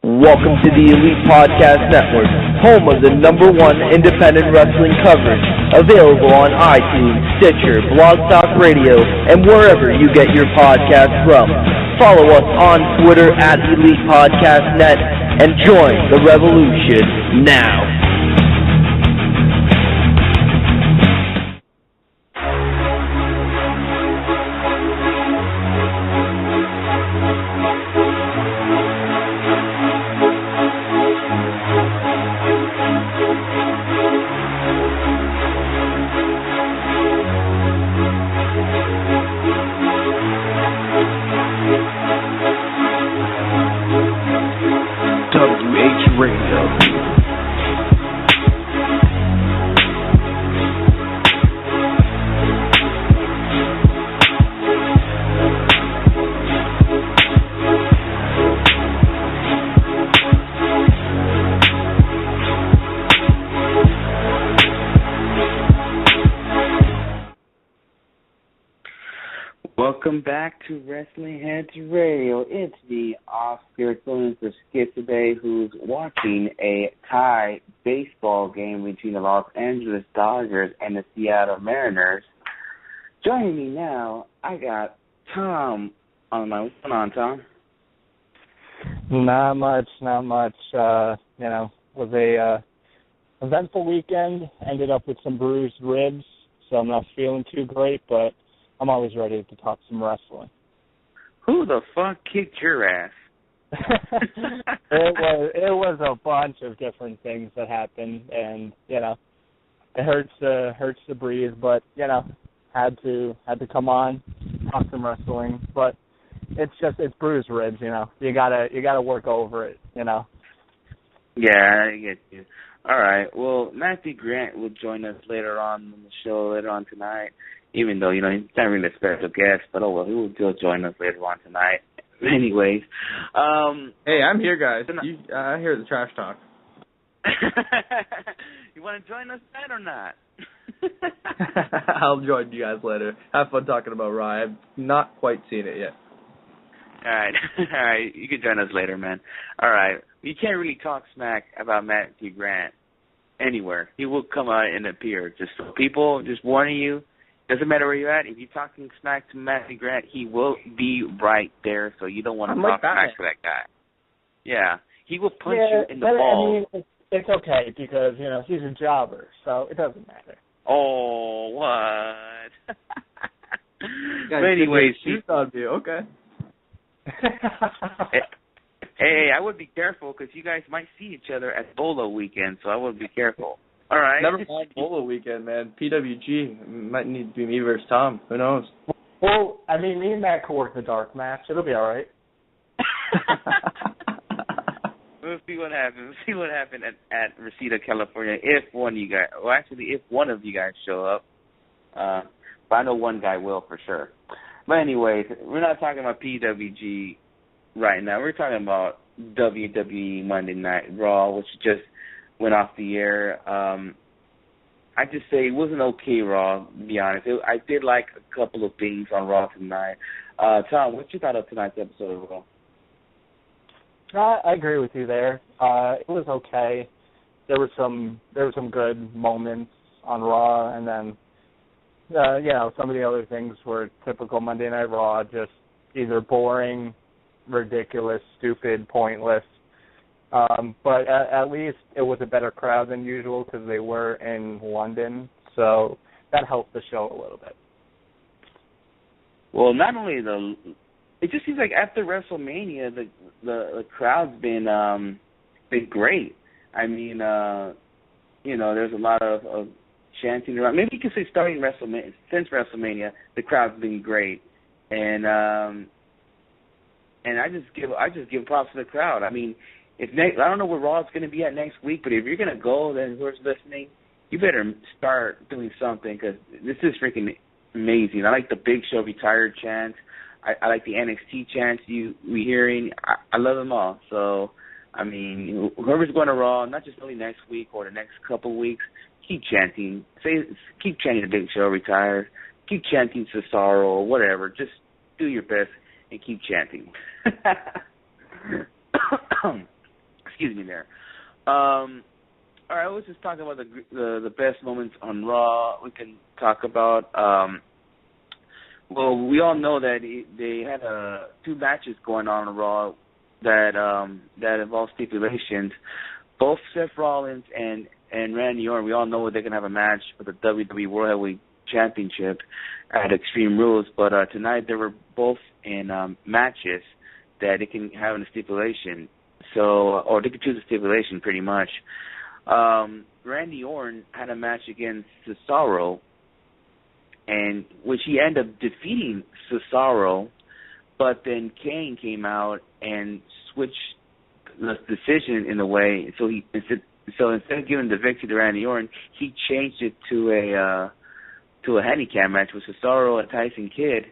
Welcome to the Elite Podcast Network, home of the #1 independent wrestling coverage, available on iTunes, Stitcher, blogtalk Radio, and wherever you get your podcasts from. Follow us on Twitter at Elite Podcast Net and join the revolution now. Welcome back to Wrestling Heads Radio. It's me, Oscar, filling for Skip today, who's watching a tie baseball game between the Los Angeles Dodgers and the Seattle Mariners. Joining me now, I got Tom on the line. What's going on, Tom? Not much. Was a eventful weekend. Ended up with some bruised ribs, so I'm not feeling too great, but I'm always ready to talk some wrestling. Who the fuck kicked your ass? It was a bunch of different things that happened, and it hurts to breathe, but had to come on, talk some wrestling. But it's bruised ribs, You gotta work over it, Yeah, I get you. All right. Well, Matthew Grant will join us later on in the show later on tonight. Even though, he's not really a special guest, but he will still join us later on tonight. Anyways. Hey, I'm here, guys. I hear the trash talk. You want to join us then or not? I'll join you guys later. Have fun talking about Raw. I've not quite seen it yet. All right. You can join us later, man. All right. You can't really talk smack about Matthew Grant anywhere. He will come out and appear. Just so people, just warning you, doesn't matter where you're at. If you're talking smack to Matthew Grant, he will be right there, so you don't want to talk smack to that guy. Yeah. He will punch you in the balls. I mean, it's okay because, he's a jobber, so it doesn't matter. Oh, what? Anyways, okay. Hey, I would be careful because you guys might see each other at Bolo weekend, so I would be careful. All right. Never mind Bolo weekend, man. PWG might need to be me versus Tom. Who knows? Well, I mean, me and Matt could work the dark match. It'll be all right. We'll see what happens. We'll see what happens at Reseda, California. If one of you guys show up. But I know one guy will for sure. But anyways, we're not talking about PWG right now. We're talking about WWE Monday Night Raw, which just went off the air. I just say it was an okay Raw, to be honest. I did like a couple of things on Raw tonight. Tom, what you thought of tonight's episode of Raw? I agree with you there. It was okay. There were some good moments on Raw, and then some of the other things were typical Monday Night Raw, just either boring, ridiculous, stupid, pointless. But at least it was a better crowd than usual because they were in London, so that helped the show a little bit. Well, not only it just seems like after WrestleMania, the crowd's been great. I mean, there's a lot of chanting around. Maybe you could say starting WrestleMania, since WrestleMania, the crowd's been great, and I just give props to the crowd. I mean, I don't know where Raw is going to be at next week, but if you're going to go, then whoever's listening, you better start doing something because this is freaking amazing. I like the Big Show retired chants. I like the NXT chants we hearing. I love them all. So, I mean, whoever's going to Raw, not just only next week or the next couple weeks, keep chanting. Keep chanting the Big Show retired. Keep chanting Cesaro or whatever. Just do your best and keep chanting. Excuse me there. All right, let's just talk about the best moments on Raw. We can talk about. Well, we all know that they had 2 matches going on Raw that involve stipulations. Both Seth Rollins and Randy Orton, we all know they're gonna have a match for the WWE World Heavyweight Championship at Extreme Rules. But tonight they were both in matches that they can have in a stipulation. So, or they could choose a stipulation pretty much. Randy Orton had a match against Cesaro, and which he ended up defeating Cesaro, but then Kane came out and switched the decision in a way. So instead of giving the victory to Randy Orton, he changed it to a handicap match with Cesaro and Tyson Kidd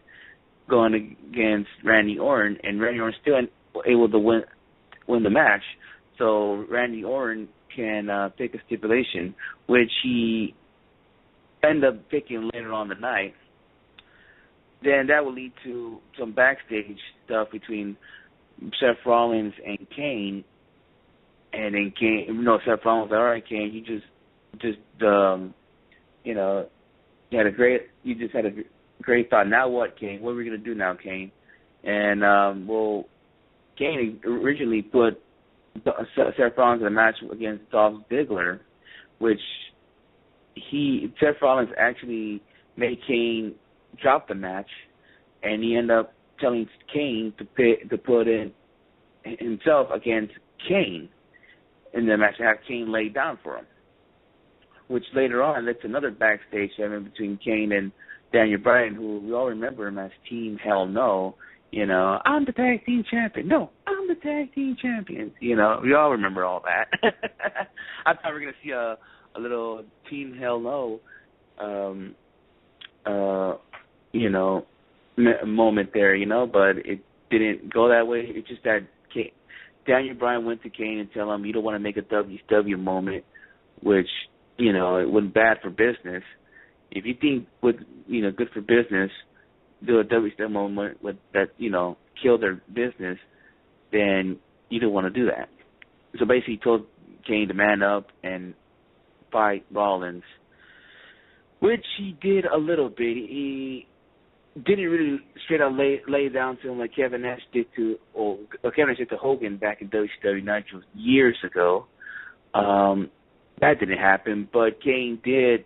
going against Randy Orton, and Randy Orton still able to win the match. So Randy Orton can pick a stipulation, which he ended up picking later on the night. Then that will lead to some backstage stuff between Seth Rollins and Kane. And then Kane, Seth Rollins was like, all right, Kane, you just you just had a great thought. Now what, Kane? What are we going to do now, Kane? And, Kane originally put Seth Rollins in a match against Dolph Ziggler, which Seth Rollins actually made Kane drop the match, and he ended up telling Kane to put in himself against Kane in the match and have Kane lay down for him, which later on led to another backstage segment between Kane and Daniel Bryan, who we all remember him as Team Hell No. I'm the tag team champion. No, I'm the tag team champion. We all remember all that. I thought we were going to see a little Team Hell No, moment there, but it didn't go that way. It's just that Daniel Bryan went to Kane and tell him, you don't want to make a WCW moment, which, it wasn't bad for business. If you think good for business, do a WCW moment that kill their business, then you don't want to do that. So basically, he told Kane to man up and fight Rollins, which he did a little bit. He didn't really straight up lay down to him like Kevin Nash did to Hogan back in WCW Nitro years ago. That didn't happen, but Kane did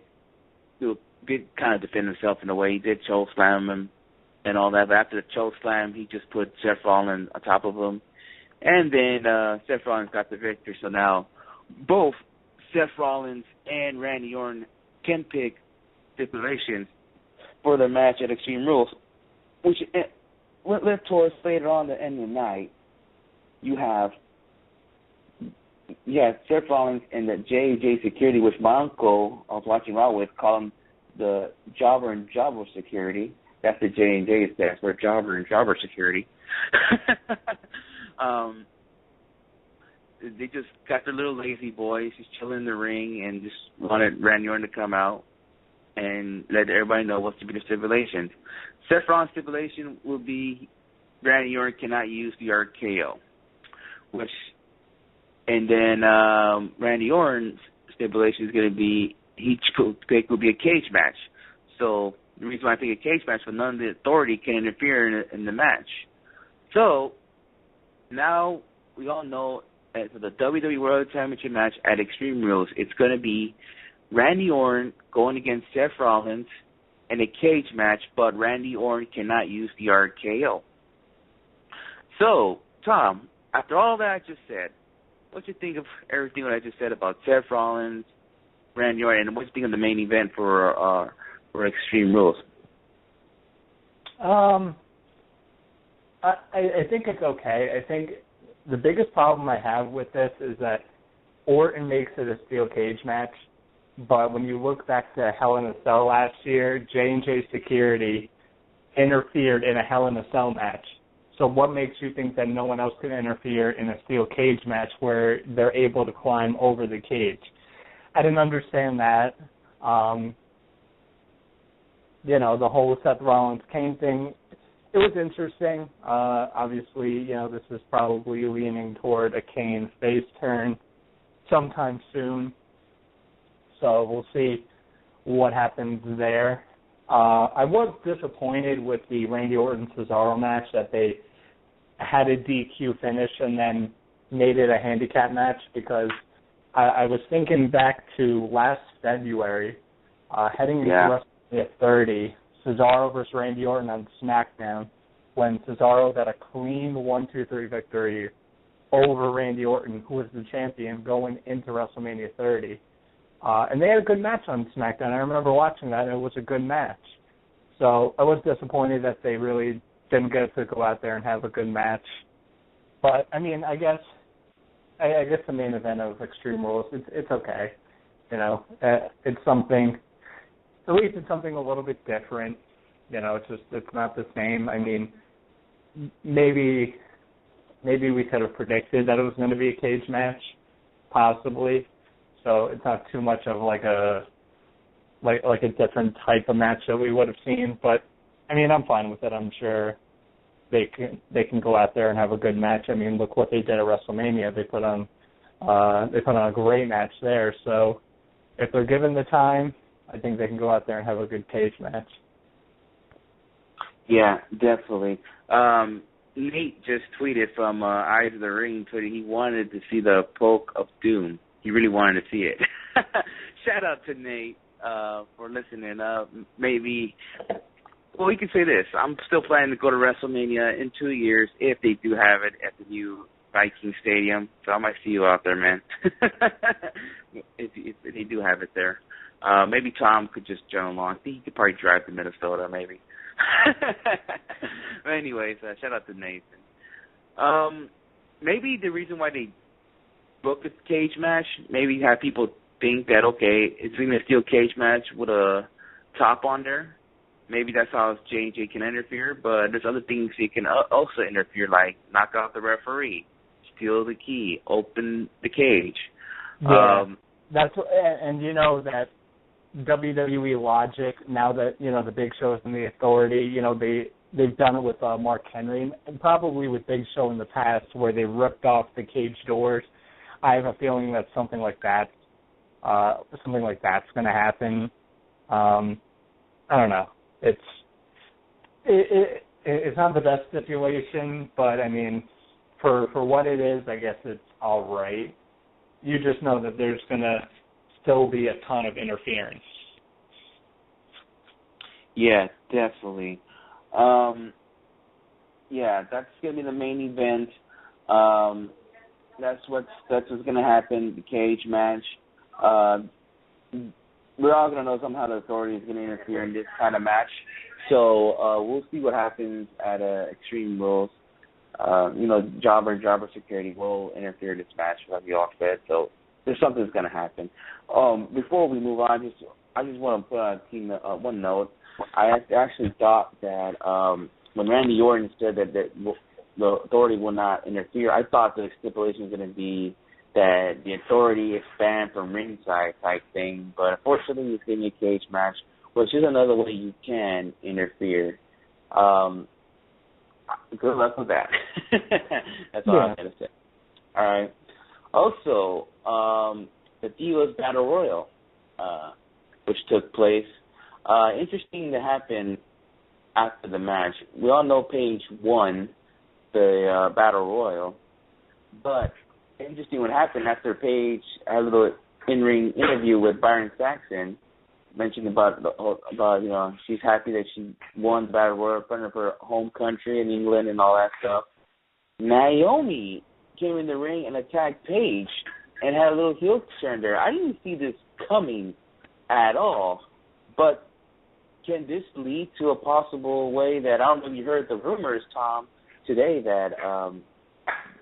kind of defend himself in a way. He did choke slam him and all that, but after the choke slam, he just put Seth Rollins on top of him, and then Seth Rollins got the victory. So now both Seth Rollins and Randy Orton can pick stipulations for their match at Extreme Rules, which led towards later on the end of the night. You have Seth Rollins and the J&J Security, which my uncle I was watching Raw with, called him the Jobber and Jobber Security. That's the J&J stands for Jobber and Jobber Security. They just got their little lazy boys just chilling in the ring and just wanted Randy Orton to come out and let everybody know what's to be the stipulations. Seth Rollins' stipulation will be Randy Orton cannot use the RKO, and then Randy Orton's stipulation is going to be each pick will be a cage match. So the reason why I pick a cage match, so none of the authority can interfere in the match. So now we all know that for the WWE World Championship match at Extreme Rules, it's going to be Randy Orton going against Seth Rollins in a cage match, but Randy Orton cannot use the RKO. So, Tom, after all that I just said, what do you think of everything that I just said about Seth Rollins, Randy Orton, and what do you think of the main event for Extreme Rules? I think it's okay. I think the biggest problem I have with this is that Orton makes it a steel cage match, but when you look back to Hell in a Cell last year, J&J Security interfered in a Hell in a Cell match. So what makes you think that no one else can interfere in a steel cage match where they're able to climb over the cage? I didn't understand that. The whole Seth Rollins Kane thing, it was interesting. Obviously, this is probably leaning toward a Kane face turn sometime soon. So we'll see what happens there. I was disappointed with the Randy Orton-Cesaro match that they had a DQ finish and then made it a handicap match, because I was thinking back to last February, heading into WrestleMania 30, Cesaro versus Randy Orton on SmackDown, when Cesaro got a clean 1-2-3 victory over Randy Orton, who was the champion, going into WrestleMania 30. And they had a good match on SmackDown. I remember watching that, and it was a good match. So I was disappointed that they really didn't get to go out there and have a good match. But, I mean, I guess the main event of Extreme Rules, it's okay. It's something, at least it's something a little bit different. It's not the same. I mean, maybe we could have predicted that it was going to be a cage match, possibly. So it's not too much of like a different type of match that we would have seen. But I mean, I'm fine with it. I'm sure they can go out there and have a good match. I mean, look what they did at WrestleMania. They put on a great match there. So if they're given the time, I think they can go out there and have a good cage match. Yeah, definitely. Nate just tweeted from Eyes of the Ring, tweeted he wanted to see the Poke of Doom. He really wanted to see it. Shout out to Nate for listening. Maybe, well, we can say this. I'm still planning to go to WrestleMania in 2 years if they do have it at the new Viking Stadium. So I might see you out there, man. if they do have it there. Maybe Tom could just join along. I think he could probably drive to Minnesota, maybe. But anyways, shout out to Nathan. Maybe the reason why they book a cage match, maybe have people think that, okay, it's going to be a steel cage match with a top on there. Maybe that's how J&J can interfere, but there's other things he can also interfere, like knock out the referee, steal the key, open the cage. Yeah, that's and that WWE logic, now that, the Big Show's and the Authority, they've done it with Mark Henry, and probably with Big Show in the past, where they ripped off the cage doors. I have a feeling that something like that's going to happen. I don't know. It's not the best stipulation, but I mean, for what it is, I guess it's all right. You just know that there's going to still be a ton of interference. Yeah, definitely. That's going to be the main event. That's what's going to happen, the cage match. We're all going to know somehow the Authority is going to interfere in this kind of match. So we'll see what happens at Extreme Rules. Jobber Security will interfere in this match, like we all said. So there's something that's going to happen. Before we move on, I just want to put on one note. I actually thought that when Randy Orton said that the Authority will not interfere, I thought the stipulation was going to be that the Authority is banned from ringside type thing. But unfortunately, it's getting a cage match, which is another way you can interfere. Good luck with that. That's all I'm going to say. All right. Also, the Divas Battle Royal, which took place. Interesting to happen after the match. We all know Paige won the Battle Royal, but interesting what happened after Paige had a little in-ring interview with Byron Saxton, mentioned about she's happy that she won the Battle Royal in front of her home country in England and all that stuff. Naomi came in the ring and attacked Paige and had a little heel turn there. I didn't see this coming at all, but can this lead to a possible way that, I don't know if you heard the rumors, Tom, today that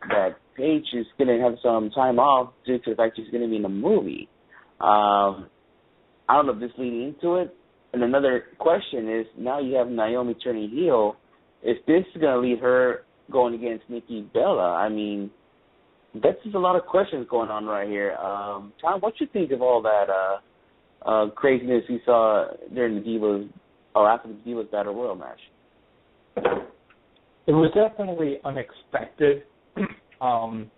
that Paige is going to have some time off due to the fact she's going to be in a movie. I don't know if this leading into it. And another question is, now you have Naomi turning heel. Is this going to lead her going against Nikki Bella? I mean, that's just a lot of questions going on right here. Tom, what you think of all that craziness we saw during the Divas, or after the Divas Battle Royal match? was definitely unexpected.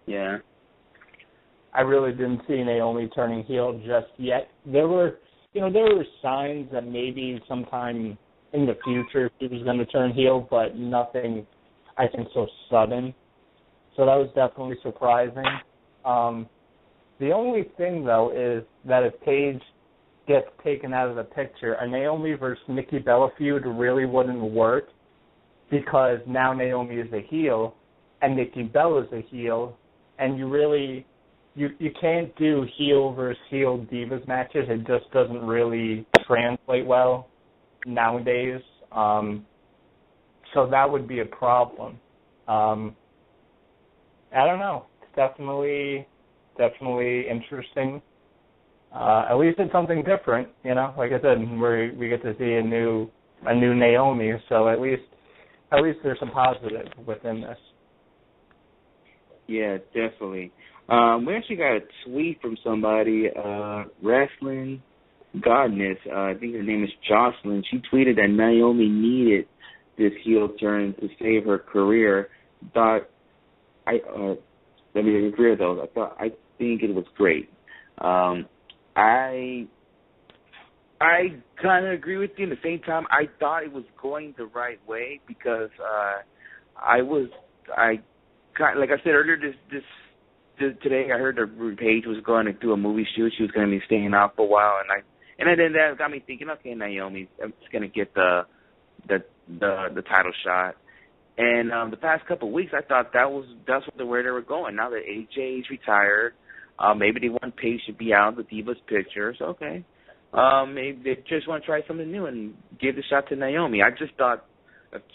Yeah. I really didn't see Naomi turning heel just yet. There were signs that maybe sometime in the future she was going to turn heel, but nothing, I think, so sudden. So that was definitely surprising. The only thing, though, is that if Paige gets taken out of the picture, a Naomi versus Nikki Bella feud really wouldn't work, because now Naomi is a heel and Nikki Bella is a heel, and you can't do heel versus heel divas matches. It just doesn't really translate well nowadays. So that would be a problem. I don't know. It's definitely interesting. At least it's something different, you know. Like I said, we get to see a new Naomi. So at least there's some positive within this. Yeah, definitely. We actually got a tweet from somebody, Wrestling Godness. I think her name is Jocelyn. She tweeted that Naomi needed this heel turn to save her career. Let me be clear though. I think it was great. I kind of agree with you. At the same time, I thought it was going the right way because like I said earlier, today I heard that Paige was going to do a movie shoot. She was going to be staying out for a while, and then that got me thinking, okay, Naomi's going to get the title shot. And the past couple of weeks, I thought that's where they were going. Now that AJ is retired, maybe they want Paige to be out of the Divas picture. So okay, maybe they just want to try something new and give the shot to Naomi. I just thought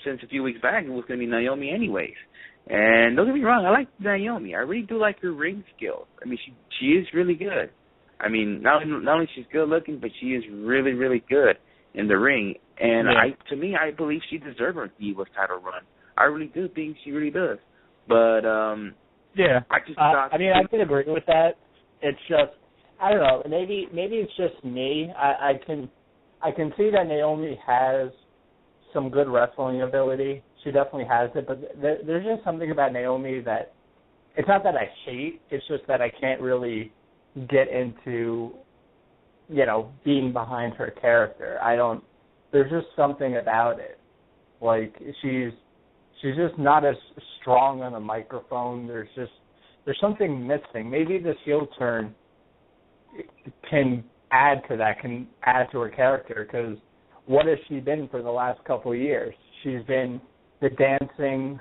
since a few weeks back it was going to be Naomi anyways. And don't get me wrong, I like Naomi. I really do like her ring skills. I mean, she is really good. I mean, not only she's good looking, but she is really, really good in the ring. And yeah. I believe she deserves her Divas title run. I really do think she really does. But yeah, I just thought. I mean, I can agree with that. It's just, I don't know. Maybe it's just me. I can see that Naomi has some good wrestling ability. She definitely has it, but there's just something about Naomi that it's not that I hate. It's just that I can't really get into, being behind her character. There's just something about it. Like she's just not as strong on a microphone. There's something missing. Maybe this heel turn can add to that, can add to her character, because what has she been for the last couple of years? She's been the dancing,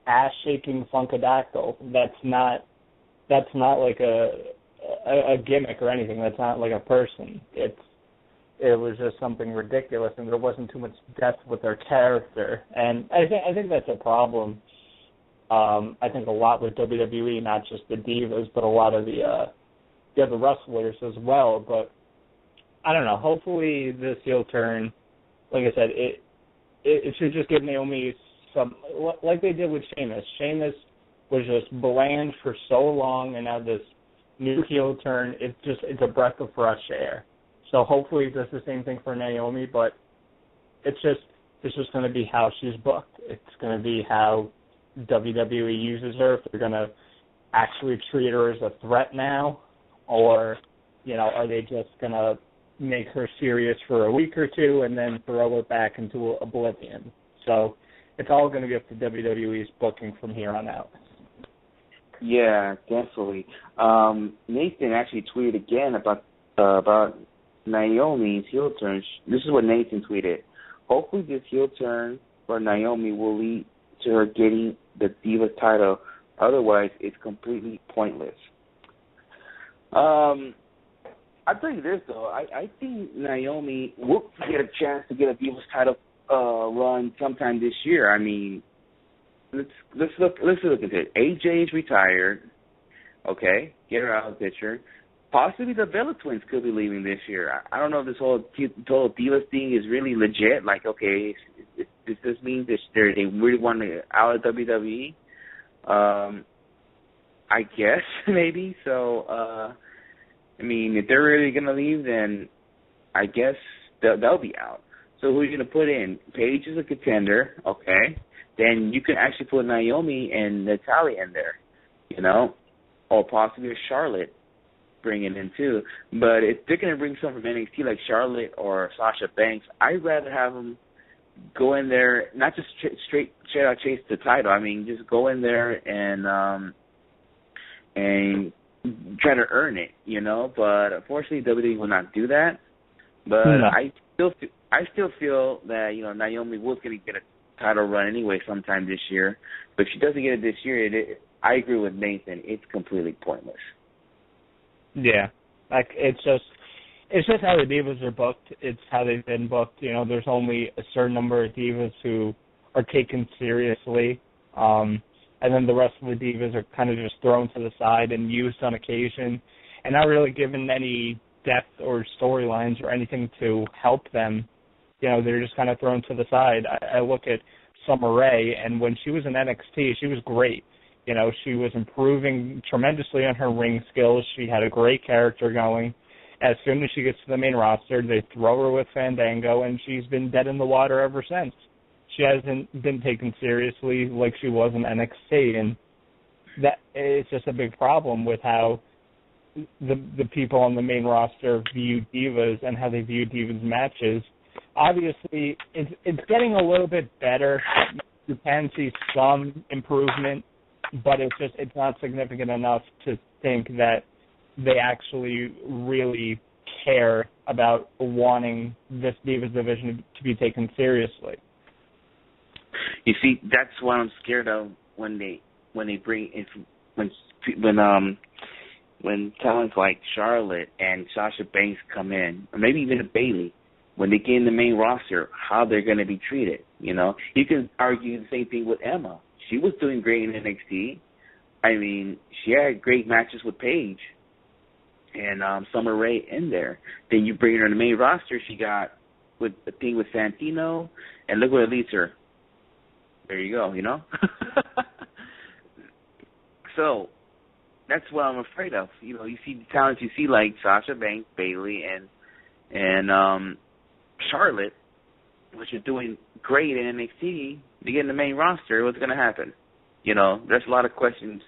ass-shaking funkadactyl. That's not like a gimmick or anything. That's not like a person. It was just something ridiculous, and there wasn't too much depth with her character. And I think that's a problem. I think a lot with WWE, not just the divas, but a lot of the other wrestlers as well. But I don't know. Hopefully this heel turn, like I said, it should just give Naomi some, like they did with Sheamus. Sheamus was just bland for so long, and now this new heel turn, it's a breath of fresh air. So hopefully it does the same thing for Naomi, but it's just going to be how she's booked. It's going to be how WWE uses her. If they're going to actually treat her as a threat now, or, are they just going to make her serious for a week or two and then throw her back into oblivion? So it's all going to be up to WWE's booking from here on out. Yeah, definitely. Nathan actually tweeted again about Naomi's heel turn. This is what Nathan tweeted. Hopefully this heel turn for Naomi will lead to her getting the Divas title. Otherwise, it's completely pointless. I'll tell you this, though. I think Naomi will get a chance to get a Divas title run sometime this year. I mean, let's look at it. AJ is retired. Okay, get her out of the picture. Possibly the Bella Twins could be leaving this year. I don't know if this whole Divas thing is really legit. Like, okay, does this mean that they really want to out of WWE? I guess maybe. So, I mean, if they're really gonna leave, then I guess they'll be out. So who are you gonna put in? Paige is a contender. Okay. then you can actually put Naomi and Natalia in there, or possibly a Charlotte bring it in too. But if they're going to bring someone from NXT like Charlotte or Sasha Banks, I'd rather have them go in there, not just straight out chase the title. I mean, just go in there and try to earn it, But unfortunately, WWE will not do that. But No. I still feel that Naomi was going to get a title run anyway sometime this year. But if she doesn't get it this year, I agree with Nathan. It's completely pointless. Yeah, it's just how the Divas are booked. It's how they've been booked. There's only a certain number of Divas who are taken seriously, and then the rest of the Divas are kind of just thrown to the side and used on occasion, and not really given any depth or storylines or anything to help them. They're just kind of thrown to the side. I look at Summer Rae, and when she was in NXT, she was great. She was improving tremendously on her ring skills. She had a great character going. As soon as she gets to the main roster, they throw her with Fandango, and she's been dead in the water ever since. She hasn't been taken seriously like she was in NXT, and that it's just a big problem with how the people on the main roster view Divas and how they view Divas matches. Obviously, it's getting a little bit better. You can see some improvement, but it's not significant enough to think that they actually really care about wanting this Divas division to be taken seriously. You see, that's what I'm scared of when talents like Charlotte and Sasha Banks come in, or maybe even a Bayley, when they get in the main roster, how they're going to be treated. You can argue the same thing with Emma. She was doing great in NXT. I mean, she had great matches with Paige and Summer Rae in there. Then you bring her in the main roster. She got with the thing with Santino, and look where it leads her. There you go. So that's what I'm afraid of. You see the talents you see like Sasha Banks, Bayley, and Charlotte, which is doing great in NXT. To get in the main roster, what's going to happen? There's a lot of questions.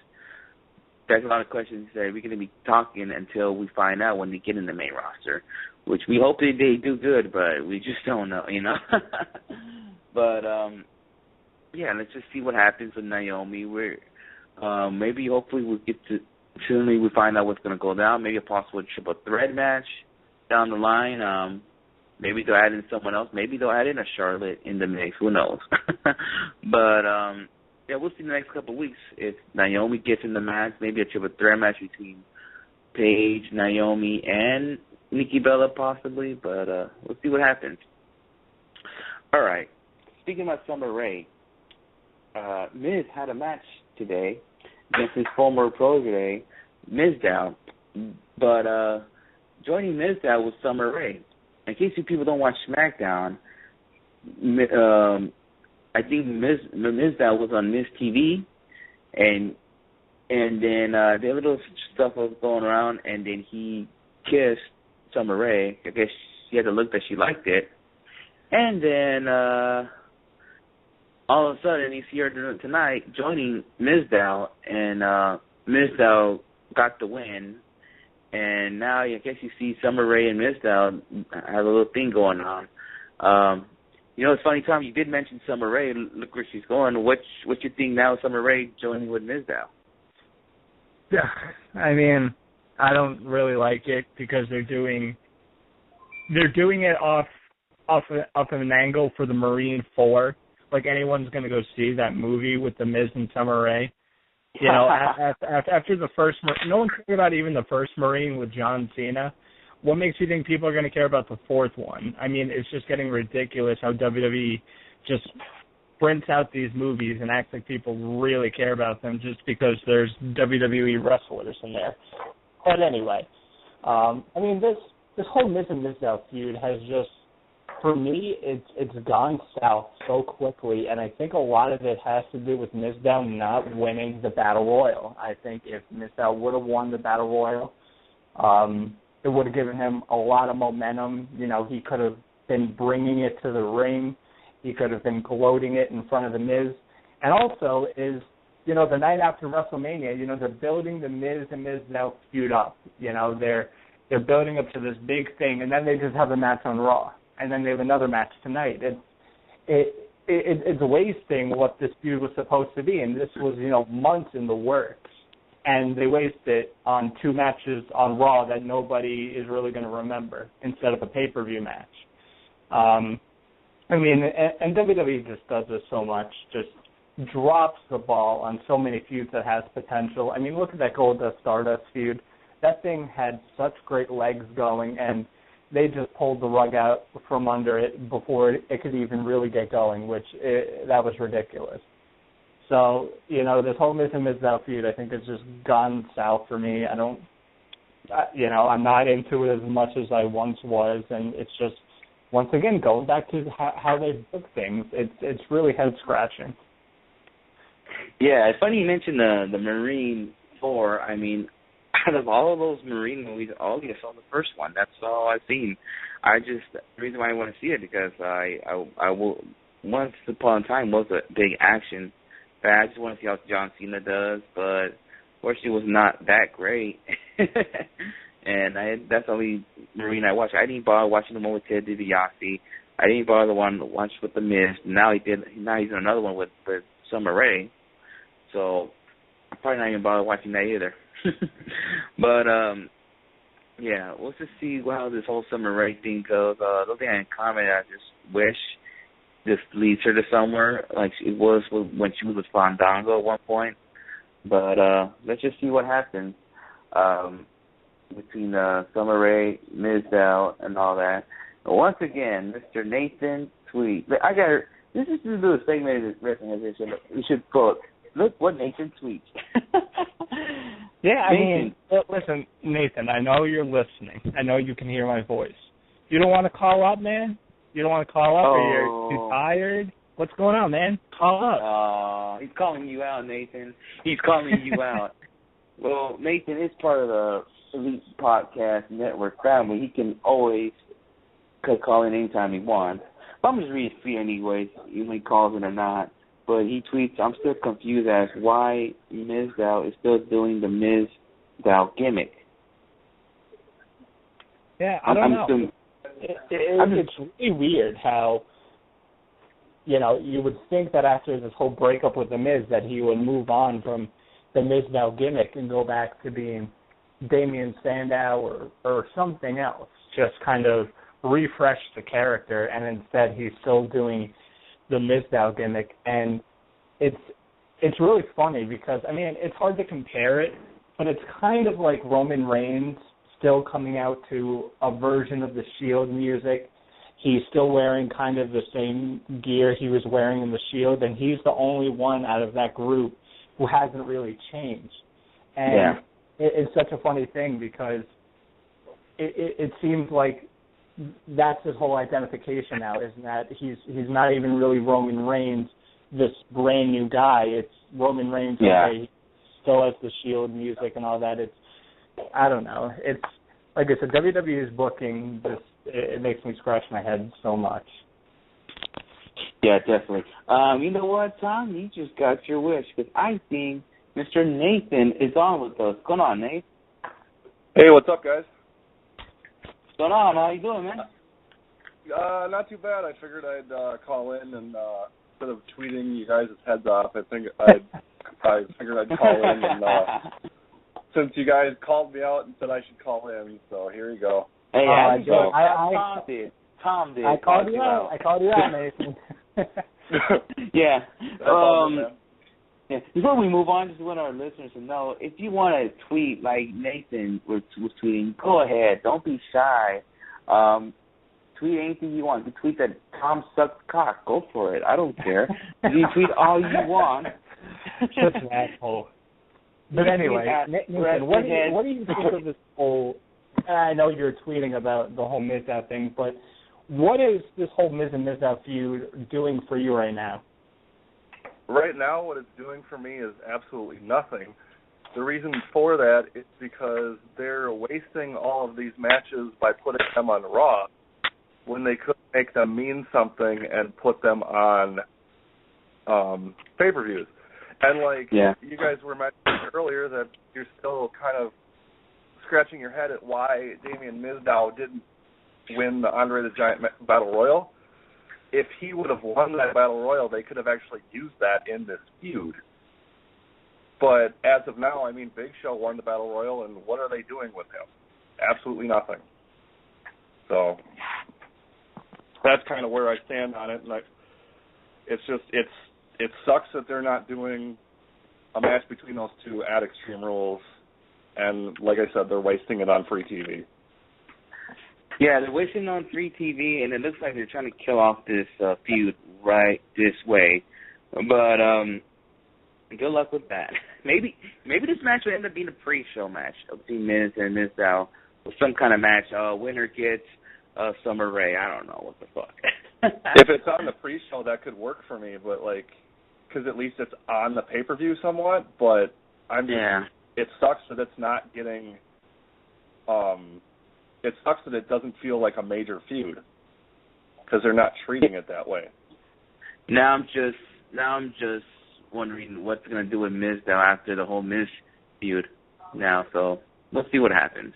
There's a lot of questions that we're going to be talking until we find out when they get in the main roster, which we hope they do good, but we just don't know, But, yeah, let's just see what happens with Naomi. Maybe hopefully we'll get to, soon we find out what's going to go down, maybe a possible triple threat match down the line. Maybe they'll add in someone else. Maybe they'll add in a Charlotte in the mix. Who knows? But, yeah, we'll see in the next couple of weeks if Naomi gets in the match, maybe a triple threat match between Paige, Naomi, and Nikki Bella possibly, but we'll see what happens. All right. Speaking about Summer Rae, Miz had a match today against his former protege, Mizdow, but joining Mizdow was Summer Rae. In case you people don't watch SmackDown, I think Mizdow was on Miz TV, and then the little stuff was going around, and then he kissed Summer Rae. I guess she had the look that she liked it, and then all of a sudden you see her tonight joining Mizdow, and Mizdow got the win, and now I guess you see Summer Rae and Mizdow have a little thing going on. It's funny, Tom, you did mention Summer Rae. Look where she's going. What's your thing now, Summer Rae joining with Mizdow? Yeah, I mean, I don't really like it because they're doing it off an angle for the Marine 4. Like anyone's going to go see that movie with the Miz and Summer Rae. After the first, no one cared about even the first Marine with John Cena. What makes you think people are going to care about the fourth one? I mean, it's just getting ridiculous how WWE just prints out these movies and acts like people really care about them just because there's WWE wrestlers in there. But anyway, I mean, this whole Miz and Mizdow feud has just, for me, it's gone south so quickly, and I think a lot of it has to do with Mizdow not winning the Battle Royal. I think if Mizdow would have won the Battle Royal, it would have given him a lot of momentum. He could have been bringing it to the ring. He could have been gloating it in front of the Miz. And also is, the night after WrestleMania, they're building the Miz and Mizdow feud up. They're building up to this big thing, and then they just have a match on Raw, and then they have another match tonight. It's wasting what this feud was supposed to be, and this was, months in the works. And they waste it on 2 matches on Raw that nobody is really going to remember instead of a pay-per-view match. And WWE just does this so much, just drops the ball on so many feuds that has potential. I mean, look at that Goldust Stardust feud. That thing had such great legs going, and they just pulled the rug out from under it before it could even really get going, that was ridiculous. So, this whole Miz and Mizdow feud, I think, has just gone south for me. I'm not into it as much as I once was, and it's just, once again, going back to how they book things, it's really head-scratching. Yeah, it's funny you mentioned the Marine 4. I mean, out of all of those Marine movies, I only saw the first one. That's all I've seen. The reason why I want to see it because I will, once upon a time was a big action. I just want to see how John Cena does, but fortunately it was not that great. And that's the only Marine I watched. I didn't bother watching the one with Ted DiBiase. I didn't bother one to watch with The Miz. Now he's in another one with Summer Rae. So I'm probably not even bother watching that either. But yeah, we'll just see how this whole Summer Rae thing goes. The only thing I can comment, I just wish this leads her to somewhere like it was when she was with Fandango at one point. But let's just see what happens between Summer Rae, Mizdow, and all that. And once again, Mr. Nathan Tweet. This is to do a segment of wrestling. We should quote, look what Nathan tweets. Yeah, I mean, listen, Nathan, I know you're listening. I know you can hear my voice. You don't want to call up, man? You don't want to call up, or you're too tired? What's going on, man? Call up. He's calling you out, Nathan. He's calling you out. Well, Nathan is part of the Elite Podcast Network family. He can always call in anytime he wants. But I'm just reading his tweet anyways, even when he calls in or not. But he tweets, I'm still confused as why Mizdow is still doing the Mizdow gimmick. Yeah, I don't know. It's really weird how, you would think that after this whole breakup with The Miz that he would move on from the Mizdow gimmick and go back to being Damian Sandow or something else, just kind of refresh the character, and instead he's still doing the Mizdow gimmick. And it's really funny because, I mean, it's hard to compare it, but it's kind of like Roman Reigns still coming out to a version of the Shield music. He's still wearing kind of the same gear he was wearing in the Shield, and he's the only one out of that group who hasn't really changed. And it's such a funny thing because it seems like that's his whole identification now, is that he's not even really Roman Reigns, this brand new guy. It's Roman Reigns, okay, he still has the Shield music and all that. I don't know. It's, like I said, WWE's booking, it makes me scratch my head so much. Yeah, definitely. You know what, Tom? You just got your wish, because I think Mr. Nathan is on with us. What's going on, Nate? Hey, what's up, guys? What's going on? How you doing, man? Not too bad. I figured I'd call in and instead of tweeting you guys' heads off, I figured I'd call in and since you guys called me out and said I should call in, so here you go. Hey, Tom did. I called you out. I called you out, Nathan. Yeah. Yeah. Before we move on, just want our listeners to know, if you want to tweet like Nathan was tweeting, go ahead. Don't be shy. Tweet anything you want. You tweet that Tom sucks cock. Go for it. I don't care. You tweet all you want. Such an asshole. But anyway, Nathan, what do you think of this whole, I know you're tweeting about the whole Mizdow thing, but what is this whole Miz and Mizdow feud doing for you right now? Right now, what it's doing for me is absolutely nothing. The reason for that is because they're wasting all of these matches by putting them on Raw when they could make them mean something and put them on pay-per-views. And, like, Yeah. you guys were mentioning earlier that you're still kind of scratching your head at why Damien Mizdow didn't win the Andre the Giant Battle Royal. If he would have won that Battle Royal, they could have actually used that in this feud. But as of now, I mean, Big Show won the Battle Royal, and what are they doing with him? Absolutely nothing. So that's kind of where I stand on it. And it sucks that they're not doing a match between those two at Extreme Rules. And like I said, they're wasting it on free TV. Yeah, they're wasting on free TV, and it looks like they're trying to kill off this feud right this way. But good luck with that. Maybe this match will end up being a pre-show match between Miz and Mizdow, or some kind of match. Winner gets Summer Rae. I don't know what the fuck. If it's on the pre-show, that could work for me, but because at least it's on the pay-per-view somewhat. But it sucks that it's not getting. It sucks that it doesn't feel like a major feud because they're not treating it that way. Now I'm just wondering what's going to do with Mizdow after the whole Miz feud now. So we'll see what happens.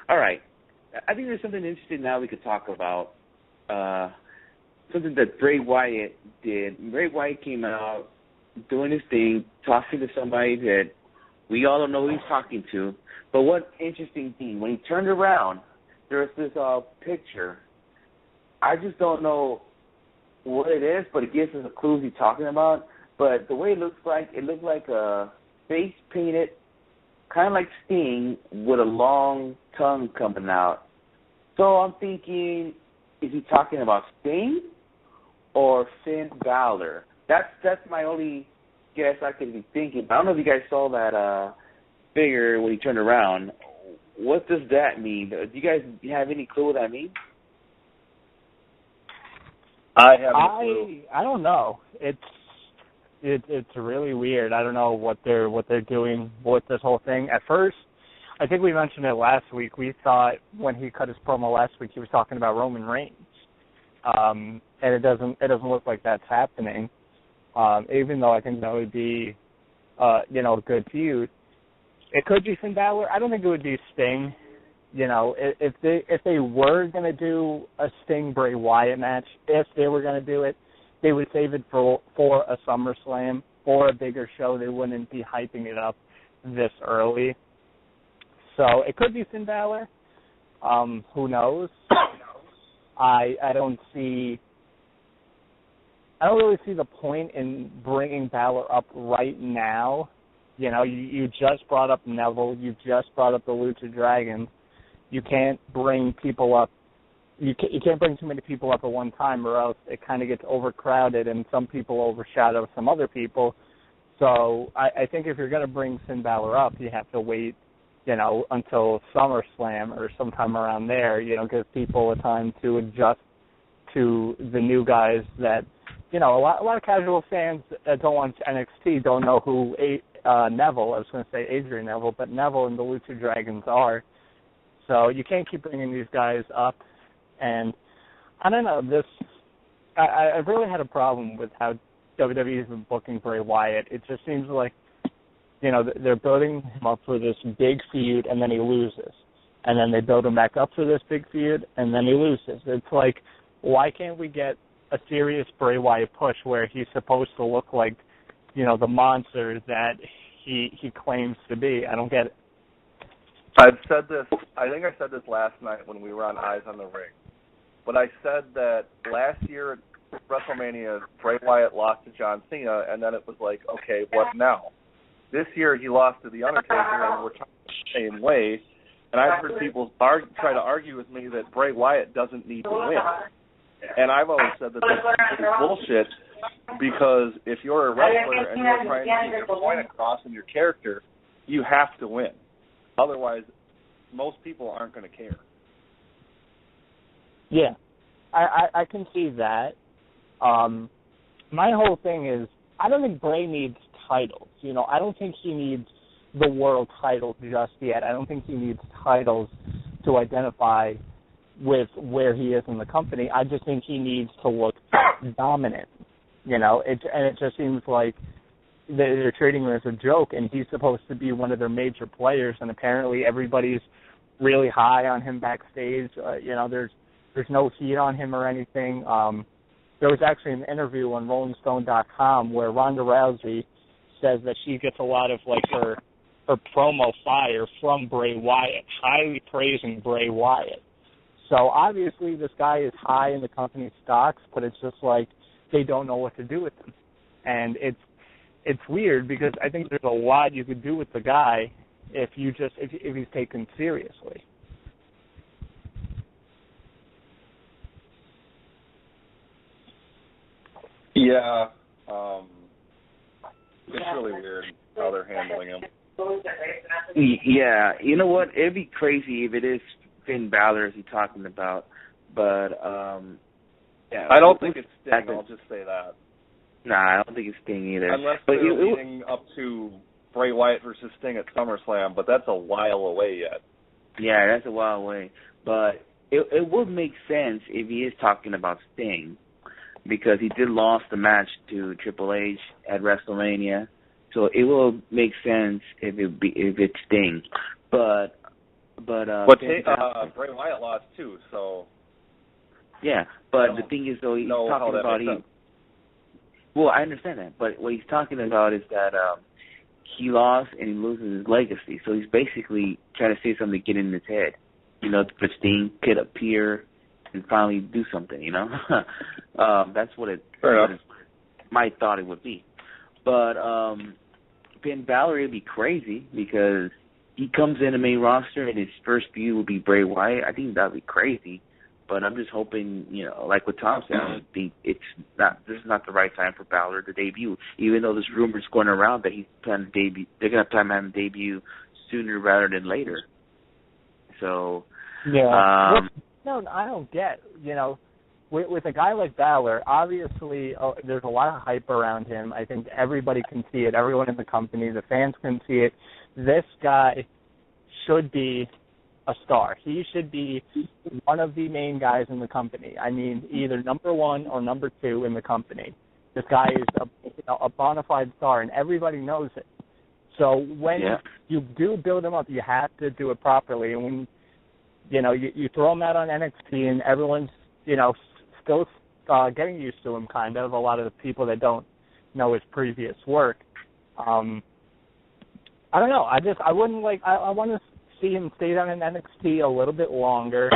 All right. I think there's something interesting now we could talk about. Something that Bray Wyatt did. Bray Wyatt came out doing his thing, talking to somebody that we all don't know who he's talking to. But what interesting thing, when he turned around, there's this picture. I just don't know what it is, but it gives us a clue he's talking about. But the way it looked like a face painted, kind of like Sting, with a long tongue coming out. So I'm thinking, is he talking about Sting or Finn Balor? That's my only guess I could be thinking. I don't know if you guys saw that figure when he turned around. What does that mean? Do you guys have any clue what that means? I have no clue. I don't know. It's really weird. I don't know what they're doing with this whole thing. At first, I think we mentioned it last week. We thought when he cut his promo last week, he was talking about Roman Reigns, and it doesn't look like that's happening. Even though I think that would be, a good feud. It could be Finn Balor. I don't think it would be Sting. If they were going to do a Sting Bray Wyatt match, if they were going to do it, they would save it for a SummerSlam or a bigger show. They wouldn't be hyping it up this early. So it could be Finn Balor. Who knows? I don't really see the point in bringing Balor up right now. You just brought up Neville. You just brought up the Lucha Dragons. You can't bring people up. You can't bring too many people up at one time, or else it kind of gets overcrowded and some people overshadow some other people. So I think if you're going to bring Finn Balor up, you have to wait, until SummerSlam or sometime around there. Give people a time to adjust to the new guys that, a lot of casual fans that don't watch NXT don't know who Neville, I was going to say Adrian Neville, but Neville and the Lucha Dragons are. So you can't keep bringing these guys up. And I don't know, I really had a problem with how WWE has been booking Bray Wyatt. It just seems like, they're building him up for this big feud and then he loses. And then they build him back up for this big feud and then he loses. It's like, why can't we get a serious Bray Wyatt push where he's supposed to look like, the monster that he claims to be? I don't get it. I've said this, I think I said this last night when we were on Eyes on the Ring. But I said that last year at WrestleMania, Bray Wyatt lost to John Cena, and then it was like, okay, what now? This year he lost to The Undertaker, and we're talking the same way. And I've heard people try to argue with me that Bray Wyatt doesn't need to win. And I've always said that that's bullshit, because if you're a wrestler and you're trying to get your point across in your character, you have to win. Otherwise, most people aren't going to care. Yeah, I can see that. My whole thing is, I don't think Bray needs titles. I don't think he needs the world title just yet. I don't think he needs titles to identify with where he is in the company. I just think he needs to look dominant. it just seems like they're treating him as a joke, and he's supposed to be one of their major players, and apparently everybody's really high on him backstage. There's no heat on him or anything. There was actually an interview on RollingStone.com where Ronda Rousey says that she gets a lot of her promo fire from Bray Wyatt, highly praising Bray Wyatt. So obviously this guy is high in the company's stocks, but it's just like they don't know what to do with him. And it's weird because I think there's a lot you could do with the guy if he's taken seriously. Yeah, it's really weird how they're handling him. Yeah, you know what? It'd be crazy if it is Finn Balor as he's talking about, but yeah. I don't think it's Sting. I'll just say that. Nah, I don't think it's Sting either. Unless they're leading up to Bray Wyatt versus Sting at SummerSlam, but that's a while away yet. Yeah, that's a while away. But it would make sense if he is talking about Sting, because he did lost the match to Triple H at WrestleMania. So it will make sense if it's Sting. But Bray Wyatt lost too, so yeah. But the thing is, though, he's talking about Well, I understand that, but what he's talking about is that he lost and he loses his legacy. So he's basically trying to say something to get in his head. The Sting could appear and finally do something. That's what my thought it would be. But Finn Balor would be crazy because he comes in the main roster and his first feud will be Bray Wyatt. I think that would be crazy. But I'm just hoping, like what Tom said, I think this is not the right time for Balor to debut. Even though there's rumors going around that he's planning to debut, they're going to have him debut sooner rather than later. So, yeah. No, I don't get. With a guy like Balor, obviously there's a lot of hype around him. I think everybody can see it. Everyone in the company, the fans can see it. This guy should be a star. He should be one of the main guys in the company. I mean, either number one or number two in the company. This guy is a bona fide star, and everybody knows it. So when you do build him up, you have to do it properly. And when you throw him out on NXT, and everyone's still getting used to him, kind of. A lot of the people that don't know his previous work. I don't know. I wouldn't I want to see him stay down in NXT a little bit longer,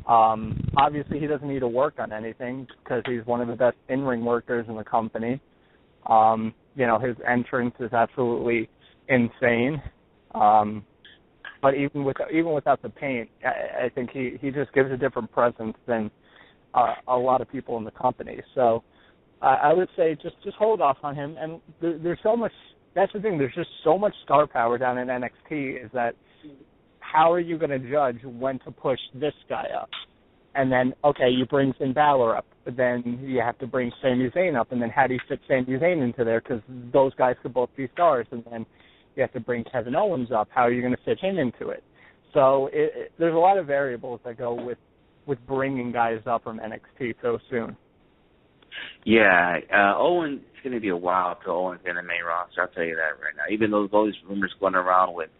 Obviously, he doesn't need to work on anything because he's one of the best in-ring workers in the company. His entrance is absolutely insane. But even without the paint, I think he just gives a different presence than a lot of people in the company. So I would say just hold off on him. And there's so much. That's the thing. There's just so much star power down in NXT. Is that how are you going to judge when to push this guy up? And then, okay, you bring Finn Balor up, but then you have to bring Sami Zayn up, and then how do you fit Sami Zayn into there? Because those guys could both be stars, and then you have to bring Kevin Owens up. How are you going to fit him into it? So there's a lot of variables that go with bringing guys up from NXT so soon. Yeah, Owens, it's going to be a while till Owens in the main roster. I'll tell you that right now. Even though there's all these rumors going around with,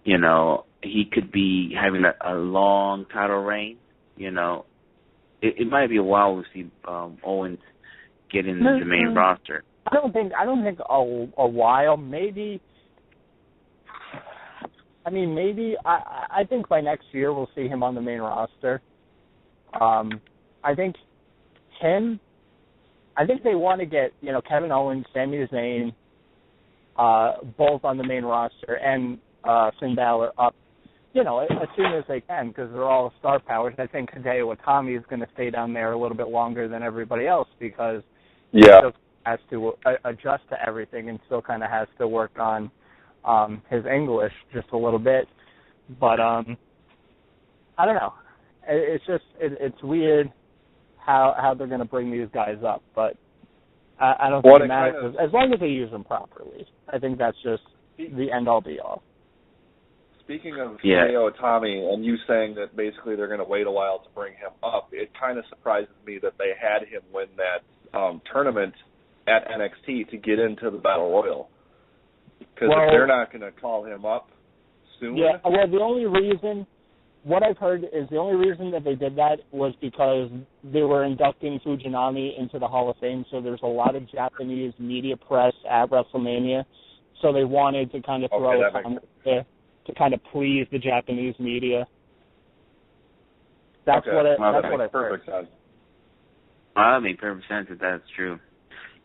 he could be having a long title reign. It might be a while to see Owens get in the main roster. I don't think a while. Maybe. I think by next year we'll see him on the main roster. I think they want to get Kevin Owens, Sami Zayn, both on the main roster, and Finn Balor up. As soon as they can, because they're all star powers. I think Hideo Itami is going to stay down there a little bit longer than everybody else because he still has to adjust to everything and still kind of has to work on his English just a little bit. But I don't know. It's just it's weird how they're going to bring these guys up, but I don't think it matters as long as they use them properly. I think that's just the end all be all. Speaking of Hideo Itami and you saying that basically they're going to wait a while to bring him up, it kind of surprises me that they had him win that tournament at NXT to get into the Battle Royal. Because Well, if they're not going to call him up soon. Yeah, well, the only reason, what I've heard is the only reason that they did that was because they were inducting Fujinami into the Hall of Fame, so there's a lot of Japanese media press at WrestleMania, so they wanted to kind of throw it on there to kind of please the Japanese media. That's what I've heard. Sense. That makes perfect sense if that's true.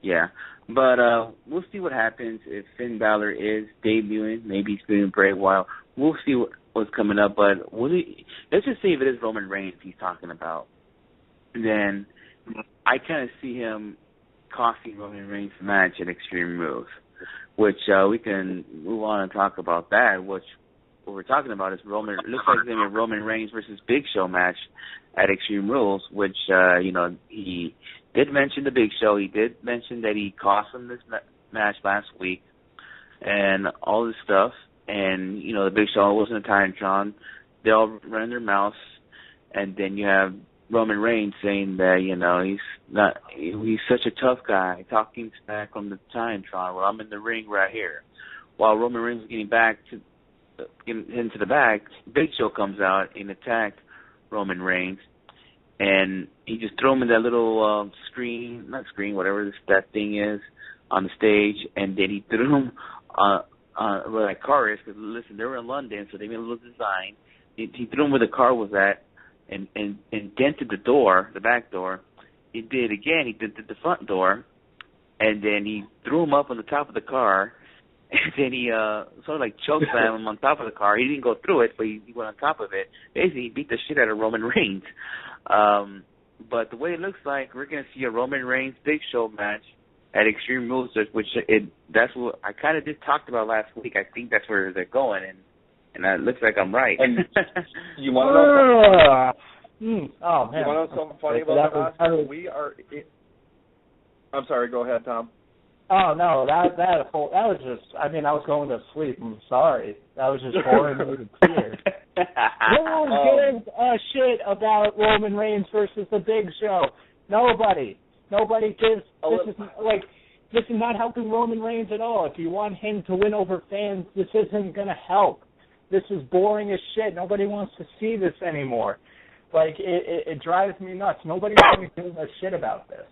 Yeah. But we'll see what happens if Finn Balor is debuting. Maybe he's been for a while. We'll see what's coming up. But let's just say if it is Roman Reigns he's talking about, then I kind of see him costing Roman Reigns' match at Extreme Rules, which we can move on and talk about that, which what we're talking about is Roman. It looks like it's going to be a Roman Reigns versus Big Show match at Extreme Rules, which, he did mention the Big Show. He did mention that he cost him this match last week and all this stuff. And, the Big Show wasn't a Titantron. They all ran their mouths. And then you have Roman Reigns saying that, he's such a tough guy, talking smack on the Titantron. Well, I'm in the ring right here. While Roman Reigns was getting back into the back, Big Show comes out and attacked Roman Reigns. And he just threw him in that little whatever that thing is, on the stage, and then he threw him where that car is, because, listen, they were in London, so they made a little design. He threw him where the car was at and dented the door, the back door. He did again, he dented the front door, and then he threw him up on the top of the car, and then he sort of like chokeslammed him on top of the car. He didn't go through it, but he went on top of it. Basically, he beat the shit out of Roman Reigns. But the way it looks like, we're going to see a Roman Reigns Big Show match at Extreme Rules, which that's what I kind of just talked about last week. I think that's where they're going, and it looks like I'm right. And you want to know something? Oh, man. You want to know something funny about that? I'm sorry, go ahead, Tom. Oh, no, that was just, I was going to sleep. I'm sorry. That was just boring me to tears. No one gives a shit about Roman Reigns versus the Big Show. Nobody gives, this is not helping Roman Reigns at all. If you want him to win over fans, this isn't going to help. This is boring as shit. Nobody wants to see this anymore. It drives me nuts. Nobody's going to give a shit about this.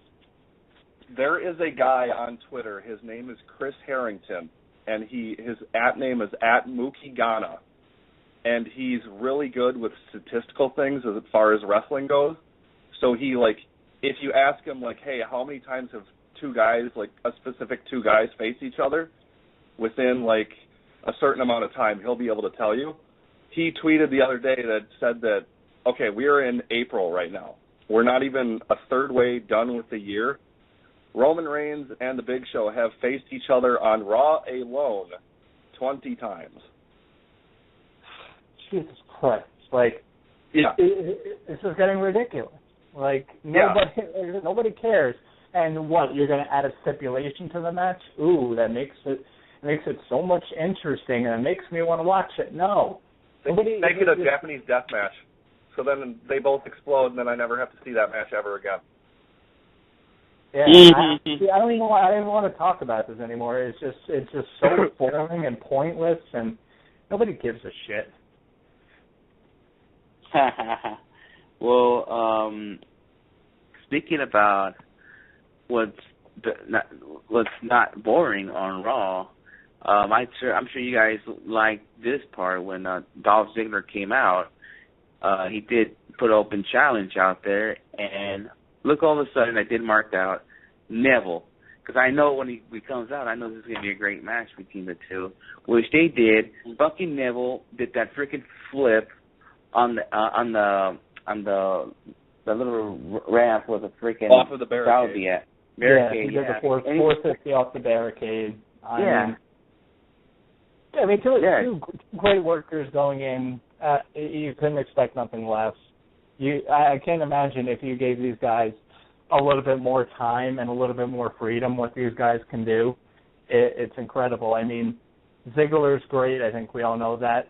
There is a guy on Twitter. His name is Chris Harrington, and his @name is @MookieGhana, and he's really good with statistical things as far as wrestling goes. So if you ask him hey, how many times have two guys, a specific two guys, face each other within a certain amount of time, he'll be able to tell you. He tweeted the other day that said that, okay, we're in April right now. We're not even a third way done with the year. Roman Reigns and the Big Show have faced each other on Raw alone 20 times. Jesus Christ. This is getting ridiculous. Nobody cares. And what, you're going to add a stipulation to the match? Ooh, that makes it so much interesting, and it makes me want to watch it. No. Make it a Japanese death match. So then they both explode, and then I never have to see that match ever again. Yeah, I don't even want to talk about this anymore. It's just so boring and pointless, and nobody gives a shit. Well, speaking about what's not boring on Raw, I'm sure you guys liked this part when Dolph Ziggler came out. He did put an open challenge out there, and look, all of a sudden, I did mark out Neville, because I know when he comes out, I know this is going to be a great match between the two, which they did. Fucking Neville did that freaking flip on the little ramp with a freaking off of the barricade. He did the 450 off the barricade. Two great workers going in. You couldn't expect nothing less. I can't imagine if you gave these guys a little bit more time and a little bit more freedom, what these guys can do. It's incredible. Ziggler's great. I think we all know that.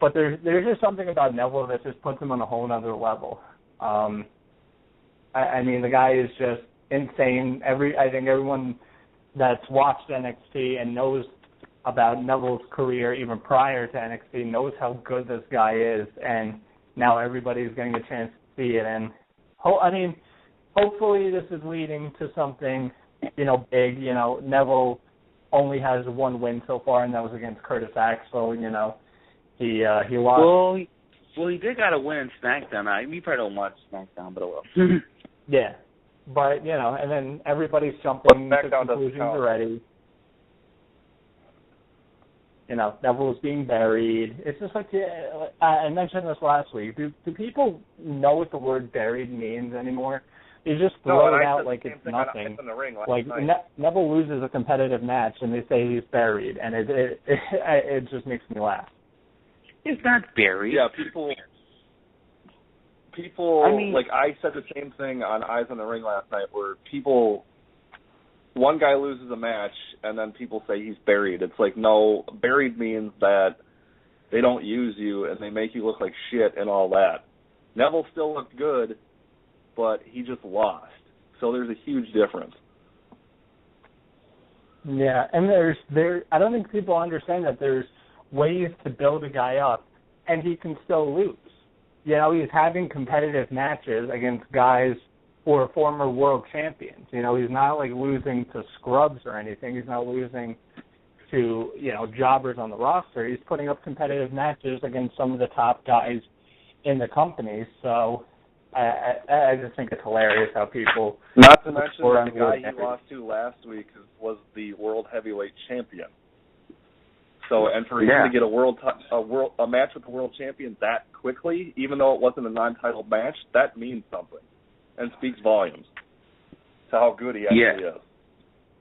But there's just something about Neville that just puts him on a whole other level. The guy is just insane. I think everyone that's watched NXT and knows about Neville's career even prior to NXT knows how good this guy is, and now everybody's getting a chance to see it. And hopefully this is leading to something, big. Neville only has one win so far, and that was against Curtis Axel. He lost. Well, he did got a win in SmackDown. We probably don't watch SmackDown, but well. Yeah, but and then everybody's jumping to conclusions already. Neville's being buried. It's just like I mentioned this last week. Do people know what the word buried means anymore? They just throw it out like it's nothing. Like Neville loses a competitive match and they say he's buried, and it just makes me laugh. It's not buried. Yeah, people. Like I said the same thing on Eyes on the Ring last night, where one guy loses a match and then people say he's buried. It's like, no, buried means that they don't use you and they make you look like shit and all that. Neville still looked good, but he just lost. So there's a huge difference. Yeah, and I don't think people understand that there's ways to build a guy up and he can still lose. He's having competitive matches against guys who are former world champions. He's not like losing to scrubs or anything. He's not losing to, jobbers on the roster. He's putting up competitive matches against some of the top guys in the company. So I just think it's hilarious how people... Not to mention the guy he lost to last week was the world heavyweight champion. So, and for him to get a match with the world champion that quickly, even though it wasn't a non-title match, that means something and speaks volumes to how good he actually is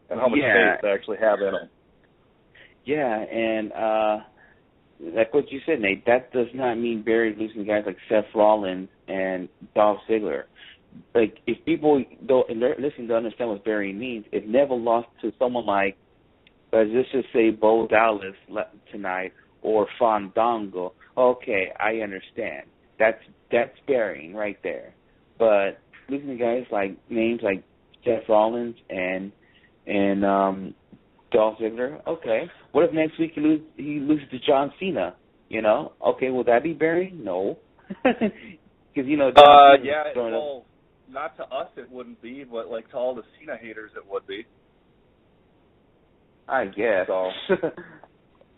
and how much faith they actually have in him. Yeah, and like what you said, Nate, that does not mean buried losing guys like Seth Rollins and Dolph Ziggler. Like, if people don't listen to understand what buried means, if Neville lost to someone like, let's just say Bo Dallas tonight or Fandango, okay, I understand. That's burying right there. But losing to guys like names like Seth Rollins and Dolph Ziggler, okay. What if next week he loses to John Cena? Okay, will that be buried? No, because John well, not to us it wouldn't be, but like to all the Cena haters it would be. I guess. So.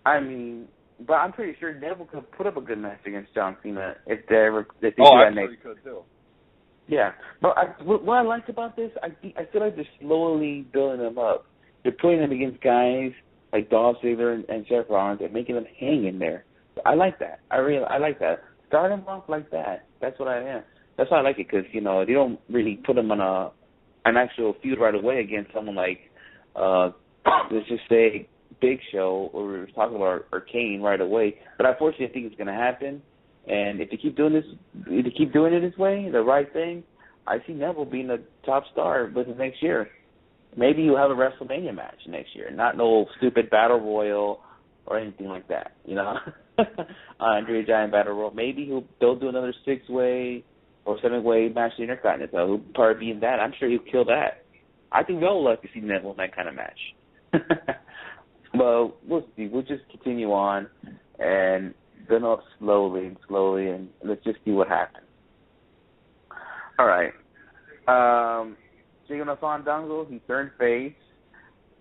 But I'm pretty sure Neville could put up a good match against John Cena if they do that next. He could too. Yeah, but what I liked about this, I feel like they're slowly building them up. They're putting them against guys like Dolph Ziggler and Seth Rollins and making them hang in there. I like that. I like that. Start them off like that. That's what I am. That's why I like it, because they don't really put them on an actual feud right away against someone like let's just say Big Show, or we were talking about, or Kane right away. But unfortunately, I think it's going to happen. And if they keep doing it this way, the right thing, I see Neville being a top star with the next year. Maybe you'll have a WrestleMania match next year, not no stupid Battle Royal or anything like that, Andre Giant Battle Royal. Maybe they'll do another 6-way or 7-way match in the Intercontinental. He'll probably be in that. I'm sure he'll kill that. I think they'll like to see Neville in that kind of match. Well, we'll see. We'll just continue on and build up slowly, and let's just see what happens. All right. Speaking of Fandango, he turned face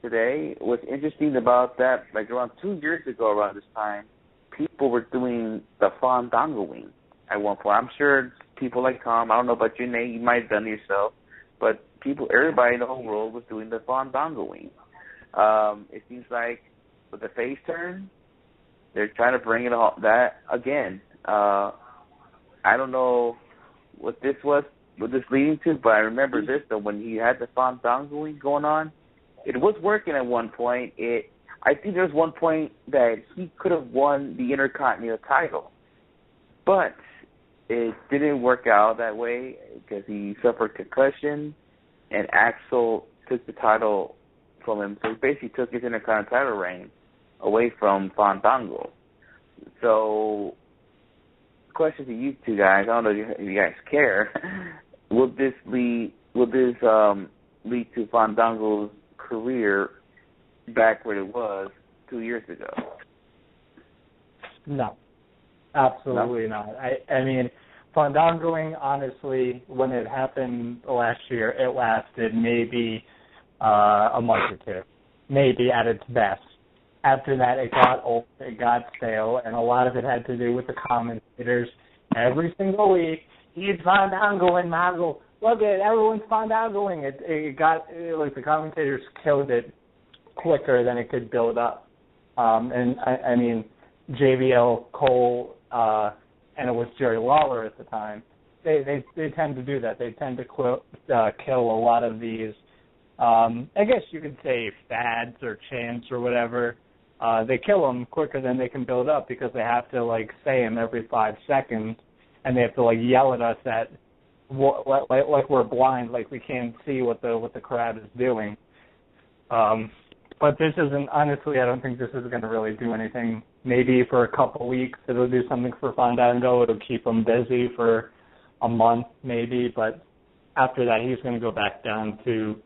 today. What's interesting about that, like around 2 years ago around this time, people were doing the Fandangoing at one point. I'm sure people like Tom, I don't know about you, Nate, you might have done it yourself, but everybody in the whole world was doing the Fandangoing. It seems like with the face turn, they're trying to bring it all that again. I don't know what this leading to, but I remember this though, when he had the Fandangoing going on, it was working at one point. I think there was one point that he could have won the Intercontinental title, but it didn't work out that way because he suffered concussion, and Axel took the title from him. So he basically took his Intercontinental title reign away from Fandango. So, question to you two guys, I don't know if you guys care, will this lead to Fandango's career back where it was 2 years ago? No, absolutely not. I mean, Fandangoing, honestly, when it happened last year, it lasted maybe a month or two, maybe at its best. After that, it got old, it got stale, and a lot of it had to do with the commentators. Every single week, he's Fandangoing, Mago. Look at it, everyone's Fandangoing. It got, like, the commentators killed it quicker than it could build up. And I mean, JVL, Cole, and it was Jerry Lawler at the time. They tend to do that. They tend to kill a lot of these, I guess you could say fads or chants or whatever. They kill them quicker than they can build up because they have to, like, say them every 5 seconds, and they have to, like, yell at us like we're blind, like we can't see what the crowd is doing. But this isn't, honestly, I don't think this is going to really do anything. Maybe for a couple weeks it'll do something for Fandango. It'll keep him busy for a month maybe, but after that he's going to go back down to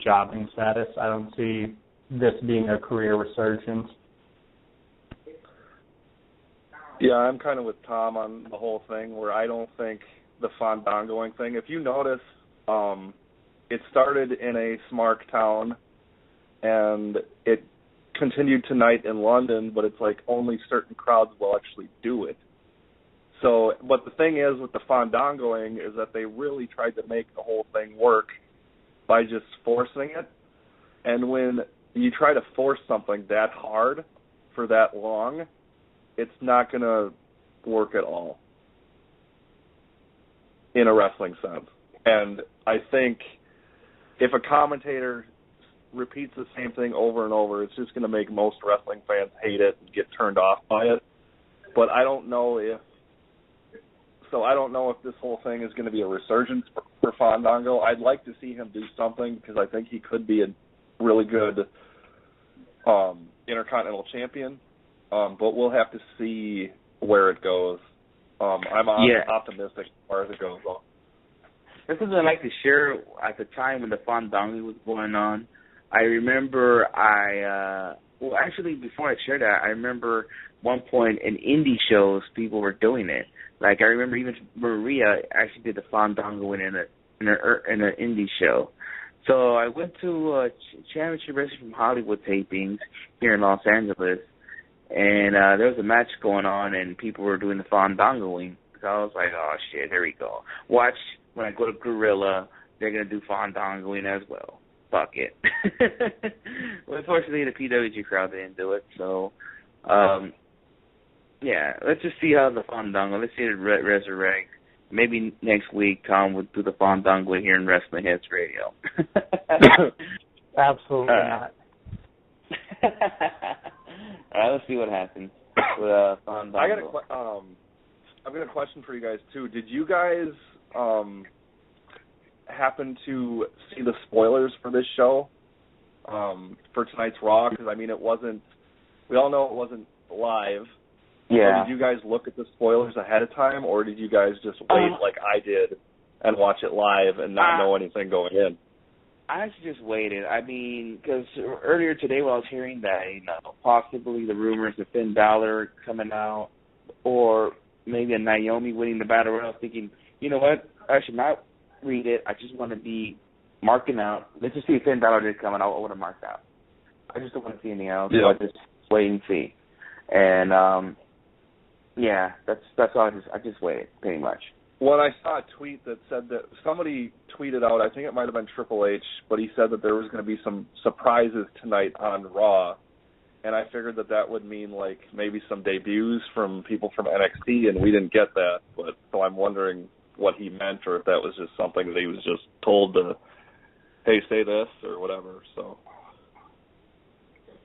jobbing status. I don't see this being a career resurgence. Yeah, I'm kind of with Tom on the whole thing where I don't think the Fandangoing thing, if you notice, it started in a smart town and it continued tonight in London, but it's like only certain crowds will actually do it. So, but the thing is with the Fandangoing is that they really tried to make the whole thing work by just forcing it. And when you try to force something that hard for that long, it's not going to work at all in a wrestling sense. And I think if a commentator repeats the same thing over and over, it's just going to make most wrestling fans hate it and get turned off by it. But I don't know if this whole thing is going to be a resurgence for Fandango. I'd like to see him do something because I think he could be a really good Intercontinental Champion. But we'll have to see where it goes. I'm optimistic as far as it goes. This is what I'd like to share. At the time when the Fandango was going on, I remember actually before I share that, I remember one point in indie shows people were doing it. Like I remember even Maria actually did the Fandango in an indie show. So I went to Championship Wrestling from Hollywood tapings here in Los Angeles, and there was a match going on, and people were doing the Fandangoing. So I was like, oh shit, here we go. Watch when I go to Gorilla, they're gonna do Fandangoing as well. Fuck it. Well, unfortunately, the PWG crowd didn't do it. So, yeah, let's just see how the Fandango. Let's see it resurrect. Maybe next week, Tom would do the Fandango here in Wrestling Heads Radio. Absolutely not. All right, let's see what happens with Fandango. I've got a question for you guys too. Did you guys happen to see the spoilers for this show for tonight's Raw? Because I mean, it wasn't. We all know it wasn't live. Yeah. So did you guys look at the spoilers ahead of time, or did you guys just wait like I did and watch it live and not know anything going in? I actually just waited. I mean, because earlier today when I was hearing that, possibly the rumors of Finn Balor coming out, or maybe a Naomi winning the Battle Royal, I was thinking, you know what, I should not read it. I just want to be marking out. Let's just see if Finn Balor did come out. I want to mark out. I just don't want to see anything else, so I just wait and see. And, yeah, that's all. I just waited, pretty much. When I saw a tweet that said that somebody tweeted out, I think it might have been Triple H, but he said that there was going to be some surprises tonight on Raw, and I figured that would mean like maybe some debuts from people from NXT, and we didn't get that. But so I'm wondering what he meant, or if that was just something that he was just told to, hey, say this or whatever. So.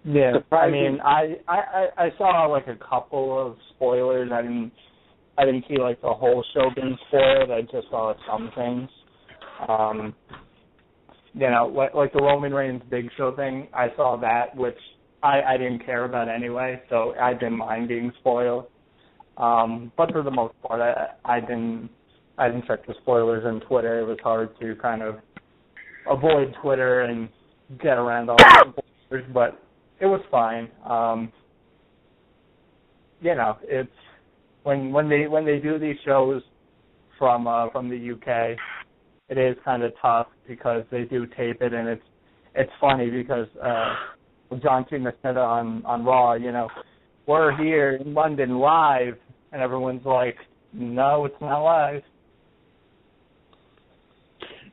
Yeah, I mean, I saw like a couple of spoilers. I didn't see like the whole show being spoiled. I just saw some things. You know, like the Roman Reigns Big Show thing. I saw that, which I didn't care about anyway. So I didn't mind being spoiled. But for the most part, I didn't check the spoilers on Twitter. It was hard to kind of avoid Twitter and get around all the supporters, but it was fine. It's when they do these shows from the UK, it is kind of tough because they do tape it, and it's funny because John Cena said on Raw, we're here in London live, and everyone's like, no, it's not live.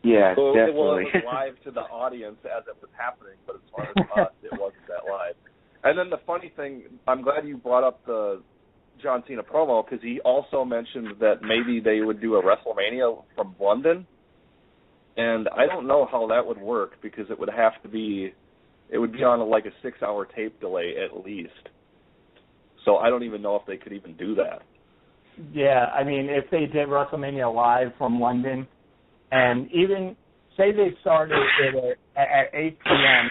Yeah, well, definitely. Well, it was live to the audience as it was happening, but as far as us, it wasn't that live. And then the funny thing, I'm glad you brought up the John Cena promo, because he also mentioned that maybe they would do a WrestleMania from London. And I don't know how that would work, because it would be on like a 6-hour tape delay at least. So I don't even know if they could even do that. Yeah, I mean, if they did WrestleMania live from London, and even say they started it at 8 p.m.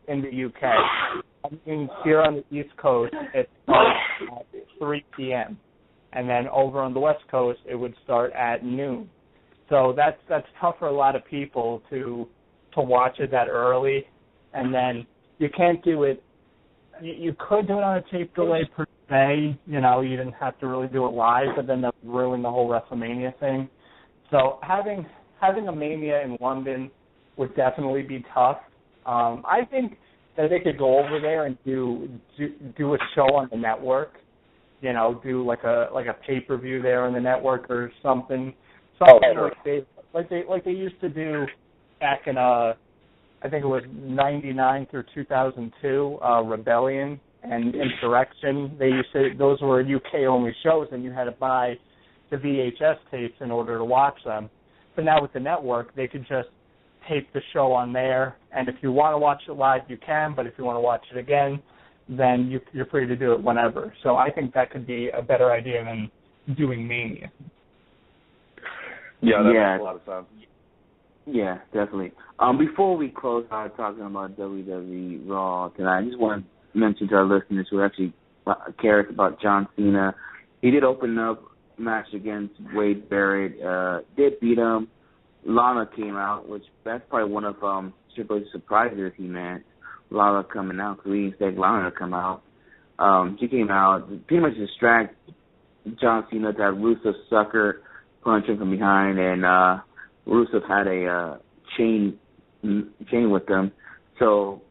In the UK, I mean, here on the East Coast, it starts at 3 p.m. And then over on the West Coast, it would start at noon. So that's tough for a lot of people to watch it that early. And then you can't do it. You could do it on a tape delay per se. You didn't have to really do it live, but then that would ruin the whole WrestleMania thing. So having a Mania in London would definitely be tough. I think that they could go over there and do a show on the network. Do like a pay-per-view there on the network or something. Like they used to do back in I think it was 99 through 2002, Rebellion and Insurrection. Those were UK only shows, and you had to buy the VHS tapes in order to watch them. But now with the network, they could just tape the show on there, and if you want to watch it live, you can, but if you want to watch it again, then you're free to do it whenever. So I think that could be a better idea than doing Mania. Yeah, that makes a lot of sense. Yeah, definitely. Before we close out talking about WWE Raw tonight, I just want to mention to our listeners who actually cares about John Cena, he did open up a match against Wade Barrett, did beat him. Lana came out, which that's probably one of Triple H's surprises he meant, Lana coming out, because we didn't expect Lana to come out. She came out, pretty much distract John Cena to have Rusev sucker punch him from behind, and Rusev had a chain with them. So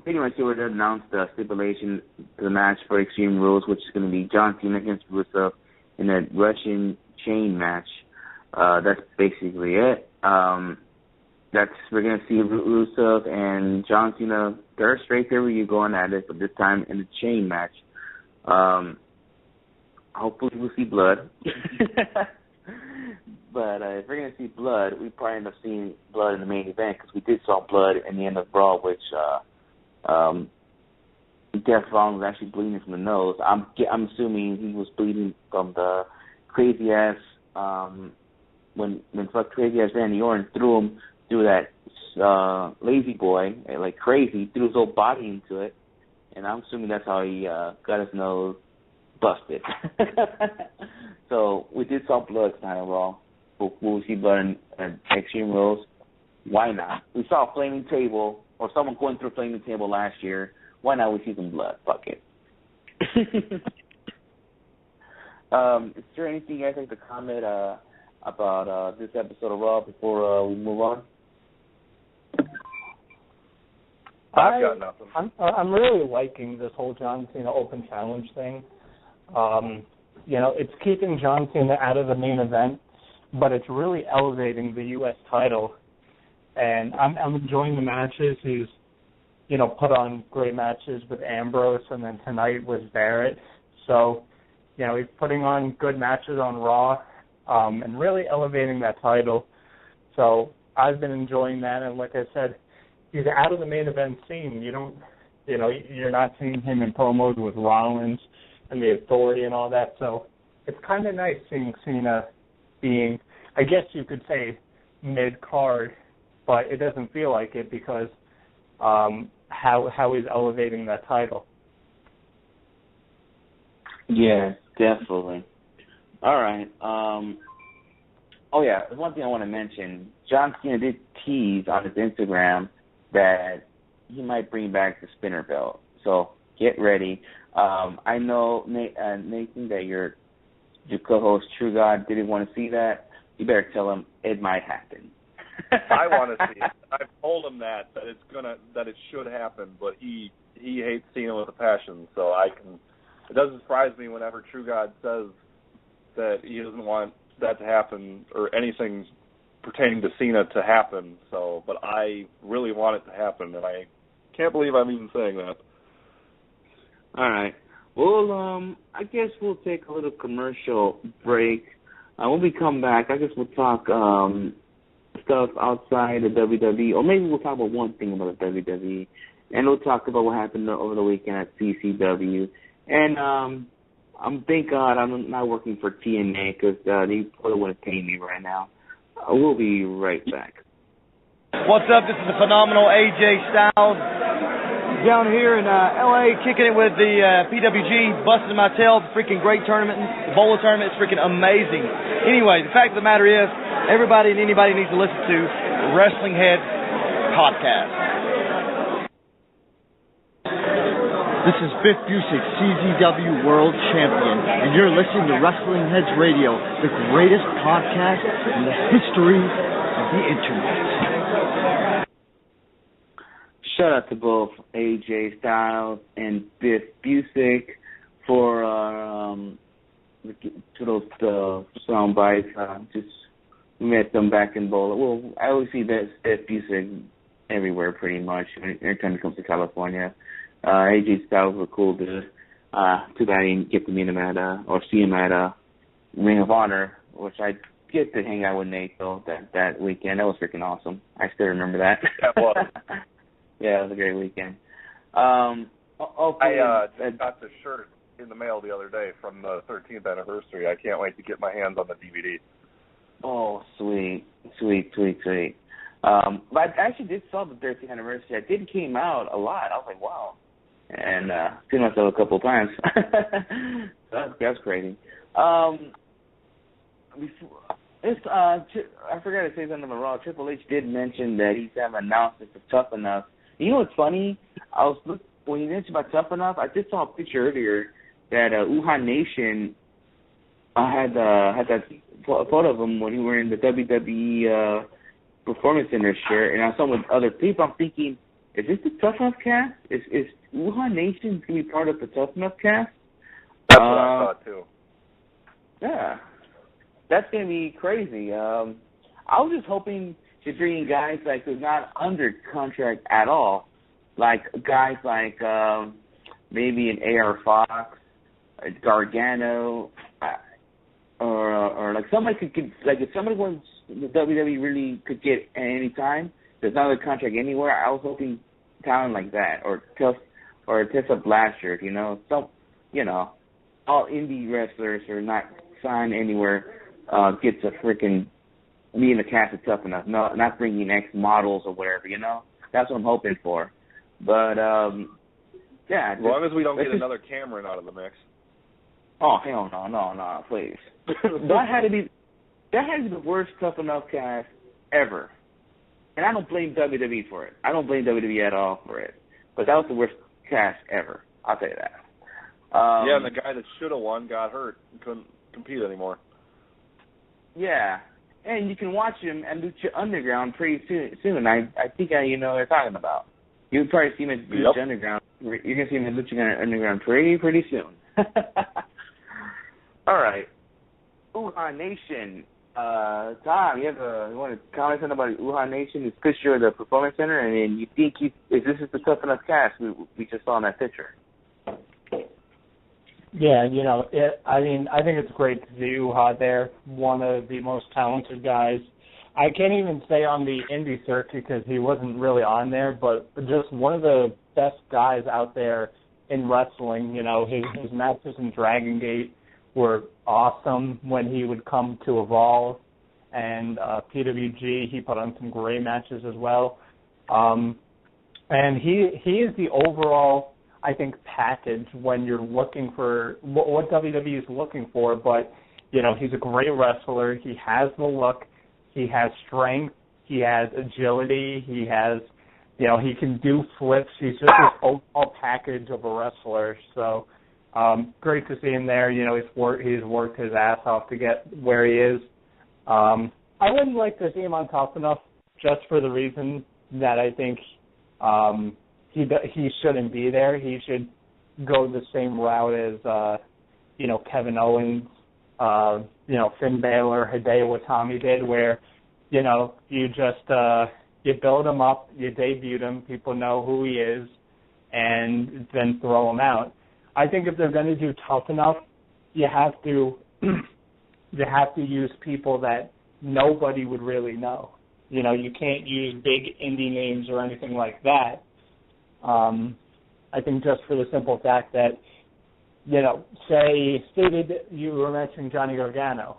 pretty much they would announce the stipulation to the match for Extreme Rules, which is going to be John Cena against Rusev in a Russian chain match. That's basically it. We're going to see Rusev and John Cena, they're straight there with you going at it, but this time in a chain match. Hopefully we'll see blood. But if we're going to see blood, we probably end up seeing blood in the main event, because we did saw blood in the end of Raw, which Death Vaughn was actually bleeding from the nose. I'm assuming he was bleeding from the crazy ass when crazy ass Randy Orton threw him through that lazy boy like crazy, threw his whole body into it, and I'm assuming that's how he got his nose busted. So we did saw blood tonight on Raw. We'll see blood in Extreme Rules. Why not? We saw a flaming table, or someone going through a flaming table last year. Why not we see some blood? Fuck it. Is there anything you guys like to comment about this episode of Raw before we move on? I've got nothing. I'm really liking this whole John Cena Open Challenge thing. It's keeping John Cena out of the main event, but it's really elevating the U.S. title. And I'm enjoying the matches. He's, put on great matches with Ambrose, and then tonight with Barrett. So, he's putting on good matches on Raw, and really elevating that title. So I've been enjoying that, and like I said, he's out of the main event scene. You're not seeing him in promos with Rollins and the Authority and all that. So it's kind of nice seeing Cena being, I guess you could say, mid-card, but it doesn't feel like it because how he's elevating that title. Yeah, definitely. All right. Oh, yeah, there's one thing I want to mention. John Cena did tease on his Instagram that he might bring back the spinner belt. So get ready. I know, Nathan, that your co-host, True God, didn't want to see that. You better tell him it might happen. I want to see it. I've told him that it should happen, but he hates Cena with a passion. So it doesn't surprise me whenever True God says that he doesn't want that to happen or anything pertaining to Cena to happen. So, but I really want it to happen, and I can't believe I'm even saying that. All right. Well, I guess we'll take a little commercial break. When we come back, I guess we'll talk stuff outside of WWE, or maybe we'll talk about one thing about the WWE, and we'll talk about what happened over the weekend at CCW. And thank God I'm not working for TNA because they probably wouldn't pay me right now. We'll be right back. What's up? This is the phenomenal AJ Styles down here in LA, kicking it with the PWG, busting my tail. Freaking great tournament, the Bola tournament is freaking amazing. Anyway, the fact of the matter is, everybody and anybody needs to listen to Wrestling Head Podcast. This is Biff Busick, CZW World Champion, and you're listening to Wrestling Heads Radio, the greatest podcast in the history of the Internet. Shout out to both AJ Styles and Biff Busick for those sound bites. Just met them back in Bola. Well, I always see Biff Busick everywhere pretty much every time it comes to California. AJ Styles was a cool dude. Too bad I didn't get to meet him or see him at Ring of Honor, which I get to hang out with Nate though that weekend. That was freaking awesome. I still remember that. That was. Yeah, it was a great weekend. I got the shirt in the mail the other day from the 13th anniversary. I can't wait to get my hands on the DVD. Oh, sweet. But I actually did saw the 13th anniversary. It did came out a lot. I was like, wow. And seen myself a couple of times. That's crazy. I forgot to say something about Raw. Triple H did mention that he's having announcements for Tough Enough. You know what's funny? When he mentioned about Tough Enough, I just saw a picture earlier that Wuhan Nation had that photo of him when he were in the WWE Performance Center shirt, and I saw him with other people. I'm thinking, is this the Tough Enough cast? Is Wuhan Nation going to be part of the Tough Enough cast? That's what I thought too. Yeah. That's going to be crazy. I was just hoping to bring guys like who's not under contract at all, like guys like maybe an AR Fox, a Gargano, or like somebody could get, like if somebody wants the WWE really could get at any time, there's not a contract anywhere. I was hoping talent like that, or Tessa Blanchard, all indie wrestlers are not signed anywhere. Gets a freaking me in the cast of Tough Enough. No, not bringing ex models or whatever. That's what I'm hoping for. But yeah. As long as we don't get another Cameron out of the mix. Oh hell no, please. that had to be the worst Tough Enough cast ever. And I don't blame WWE for it. I don't blame WWE at all for it. But that was the worst cast ever. I'll tell you that. Yeah, and the guy that should have won got hurt and couldn't compete anymore. Yeah, and you can watch him at Lucha Underground pretty soon. I think you know what they're talking about. You'll probably see him at Lucha Underground. You're going to see him at Lucha Underground pretty soon. All right. Wuhan Nation. Tom, you want to comment something about Wuhan Nation? This picture of the Performance Center, and then you think this is the Tough Enough cast we just saw in that picture. Yeah, I think it's great to see Uha there, one of the most talented guys. I can't even say on the indie circuit because he wasn't really on there, but just one of the best guys out there in wrestling. His matches in Dragon Gate were awesome when he would come to Evolve, and PWG, he put on some great matches as well. And he is the overall, I think, package when you're looking for what WWE is looking for, but He's a great wrestler. He has the look. He has strength. He has agility. He has, he can do flips. He's just this overall package of a wrestler. So great to see him there. He's worked his ass off to get where he is. I wouldn't like to see him on Tough Enough just for the reason that I think he shouldn't be there. He should go the same route as Kevin Owens, Finn Balor, Hideo Itami did, where you just you build him up, you debut him, people know who he is, and then throw him out. I think if they're going to do Tough Enough, you have to use people that nobody would really know. You can't use big indie names or anything like that. I think just for the simple fact that, say you were mentioning Johnny Gargano.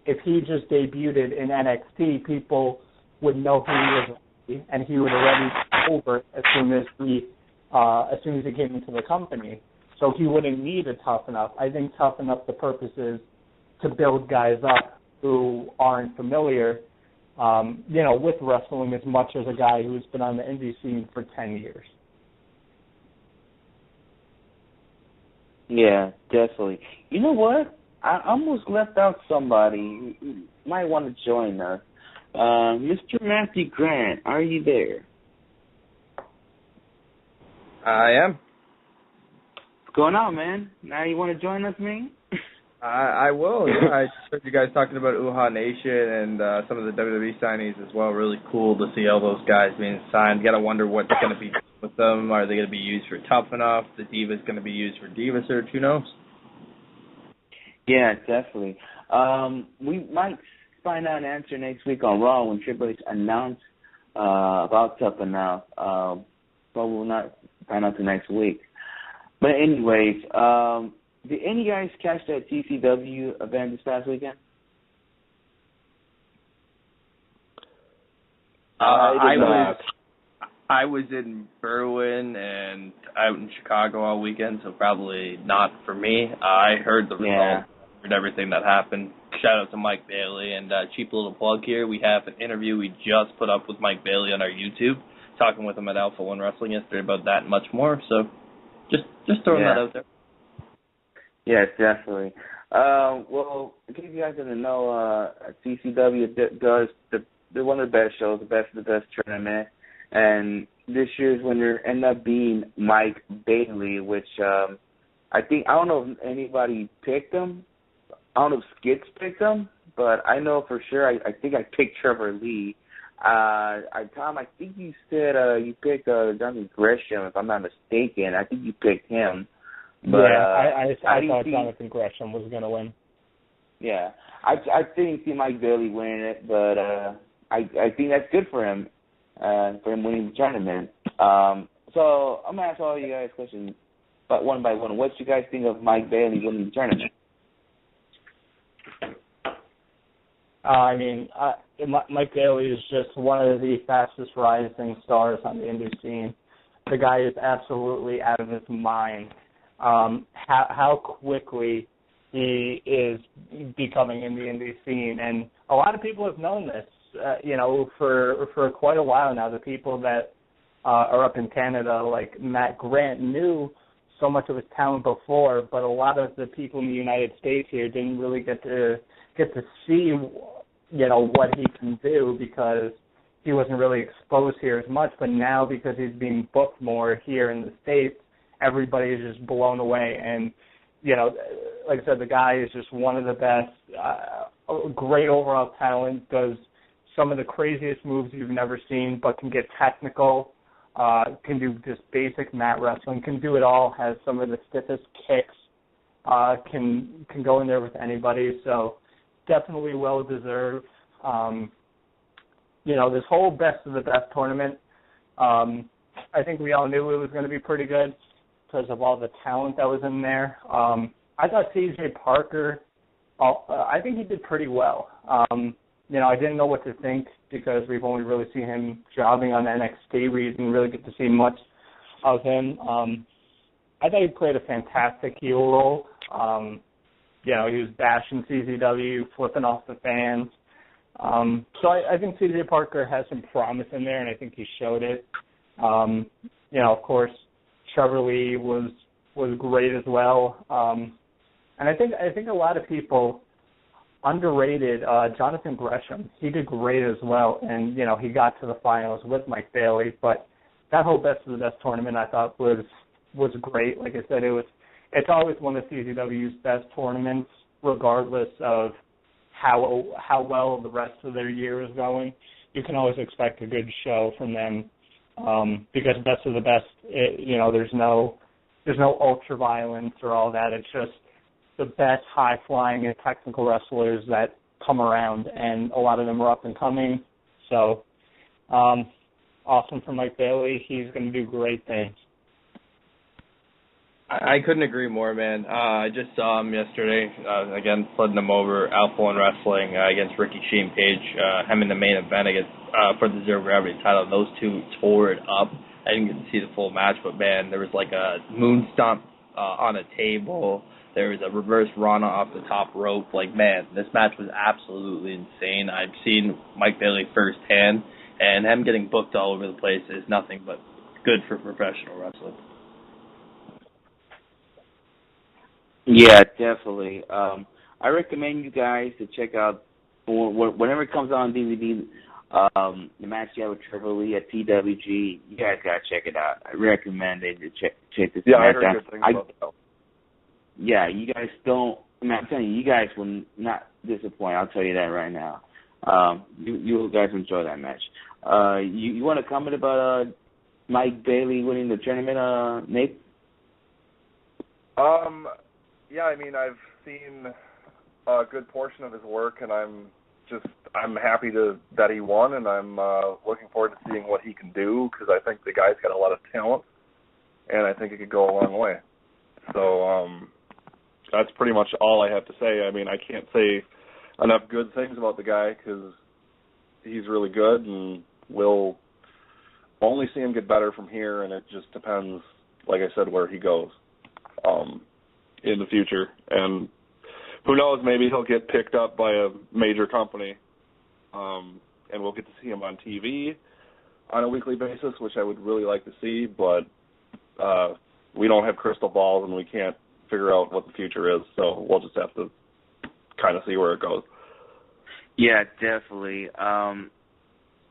If he just debuted in NXT, people would know who he was, and he would already be over as soon as he came into the company. So he wouldn't need a Tough Enough. I think Tough Enough, the purpose is to build guys up who aren't familiar, with wrestling as much as a guy who's been on the indie scene for 10 years. Yeah, definitely. You know what? I almost left out somebody who might want to join us. Mr. Matthew Grant, are you there? I am. What's going on, man? Now you want to join us, man? I will. Yeah, I just heard you guys talking about Uha Nation and some of the WWE signings as well. Really cool to see all those guys being signed. You got to wonder what's going to be with them. Are they going to be used for Tough Enough? The Diva's going to be used for Diva Search? Who knows? Yeah, definitely. We might find out an answer next week on Raw when Triple H announced about Tough Enough. But we'll not find out till next week. But anyways, did any guys catch that TCW event this past weekend? I was in Berwyn and out in Chicago all weekend, so probably not for me. I heard the results, heard everything that happened. Shout out to Mike Bailey, and cheap little plug here. We have an interview we just put up with Mike Bailey on our YouTube, talking with him at Alpha One Wrestling yesterday about that and much more. So just throwing that out there. Yes, definitely. Well, in case you guys didn't know, TCW does they're one of the best shows, the best of the best tournament. And this year's winner ended up being Mike Bailey, which I don't know if anybody picked him. I don't know if Skits picked him, but I know for sure I think I picked Trevor Lee. Tom, I think you said you picked Jonathan Gresham, if I'm not mistaken. I think you picked him. But, I thought Jonathan Gresham was going to win. Yeah, I didn't see Mike Bailey winning it, but I think that's good for him winning the tournament. So I'm going to ask all you guys questions one by one. What you guys think of Mike Bailey winning the tournament? Mike Bailey is just one of the fastest rising stars on the indie scene. The guy is absolutely out of his mind. How quickly he is becoming in the indie scene, and a lot of people have known this, for quite a while now. The people that are up in Canada, like Matt Grant, knew so much of his talent before, but a lot of the people in the United States here didn't really get to see, what he can do because he wasn't really exposed here as much. But now, because he's being booked more here in the States, everybody is just blown away. And, like I said, the guy is just one of the best, great overall talent, does some of the craziest moves you've never seen, but can get technical, can do just basic mat wrestling, can do it all, has some of the stiffest kicks, can go in there with anybody. So definitely well-deserved. This whole best of the best tournament, I think we all knew it was going to be pretty good because of all the talent that was in there. I thought C.J. Parker, I think he did pretty well. I didn't know what to think because we've only really seen him jobbing on NXT. We didn't really get to see much of him. I thought he played a fantastic heel role. he was bashing CZW, flipping off the fans. So I think CJ Parker has some promise in there, and I think he showed it. Of course, Trevor Lee was great as well. And I think a lot of people underrated Jonathan Gresham. He did great as well, and he got to the finals with Mike Bailey. But that whole Best of the Best tournament I thought was great. Like I said, it's always one of CZW's best tournaments, regardless of how well the rest of their year is going. You can always expect a good show from them because Best of the Best, there's no ultra violence or all that. It's just the best high flying and technical wrestlers that come around, and a lot of them are up and coming. So awesome for Mike Bailey. He's going to do great things. I couldn't agree more, man. I just saw him yesterday, again, flooding him over, Alpha One Wrestling against Ricky Sheen Page, him in the main event against for the Zero Gravity title. Those two tore it up. I didn't get to see the full match, but, man, there was like a moon stomp on a table. There was a reverse Rana off the top rope. Like, man, this match was absolutely insane. I've seen Mike Bailey firsthand, and him getting booked all over the place is nothing but good for professional wrestling. Yeah, definitely. I recommend you guys to check out whenever it comes on DVD. The match you have with Trevor Lee at PWG. You guys gotta check it out. I recommend it to check this match out. I heard good things about that. Yeah, you guys don't. I mean, I'm telling you, you guys will not disappoint. I'll tell you that right now. You guys enjoy that match. You want to comment about Mike Bailey winning the tournament, Nate? Yeah, I mean, I've seen a good portion of his work, and I'm happy that he won, and I'm looking forward to seeing what he can do, because I think the guy's got a lot of talent, and I think it could go a long way. So that's pretty much all I have to say. I mean, I can't say enough good things about the guy, because he's really good, and we'll only see him get better from here, and it just depends, like I said, where he goes in the future. And who knows, maybe he'll get picked up by a major company, and we'll get to see him on TV on a weekly basis, which I would really like to see, but we don't have crystal balls, and we can't figure out what the future is, so we'll just have to kind of see where it goes. Yeah, definitely.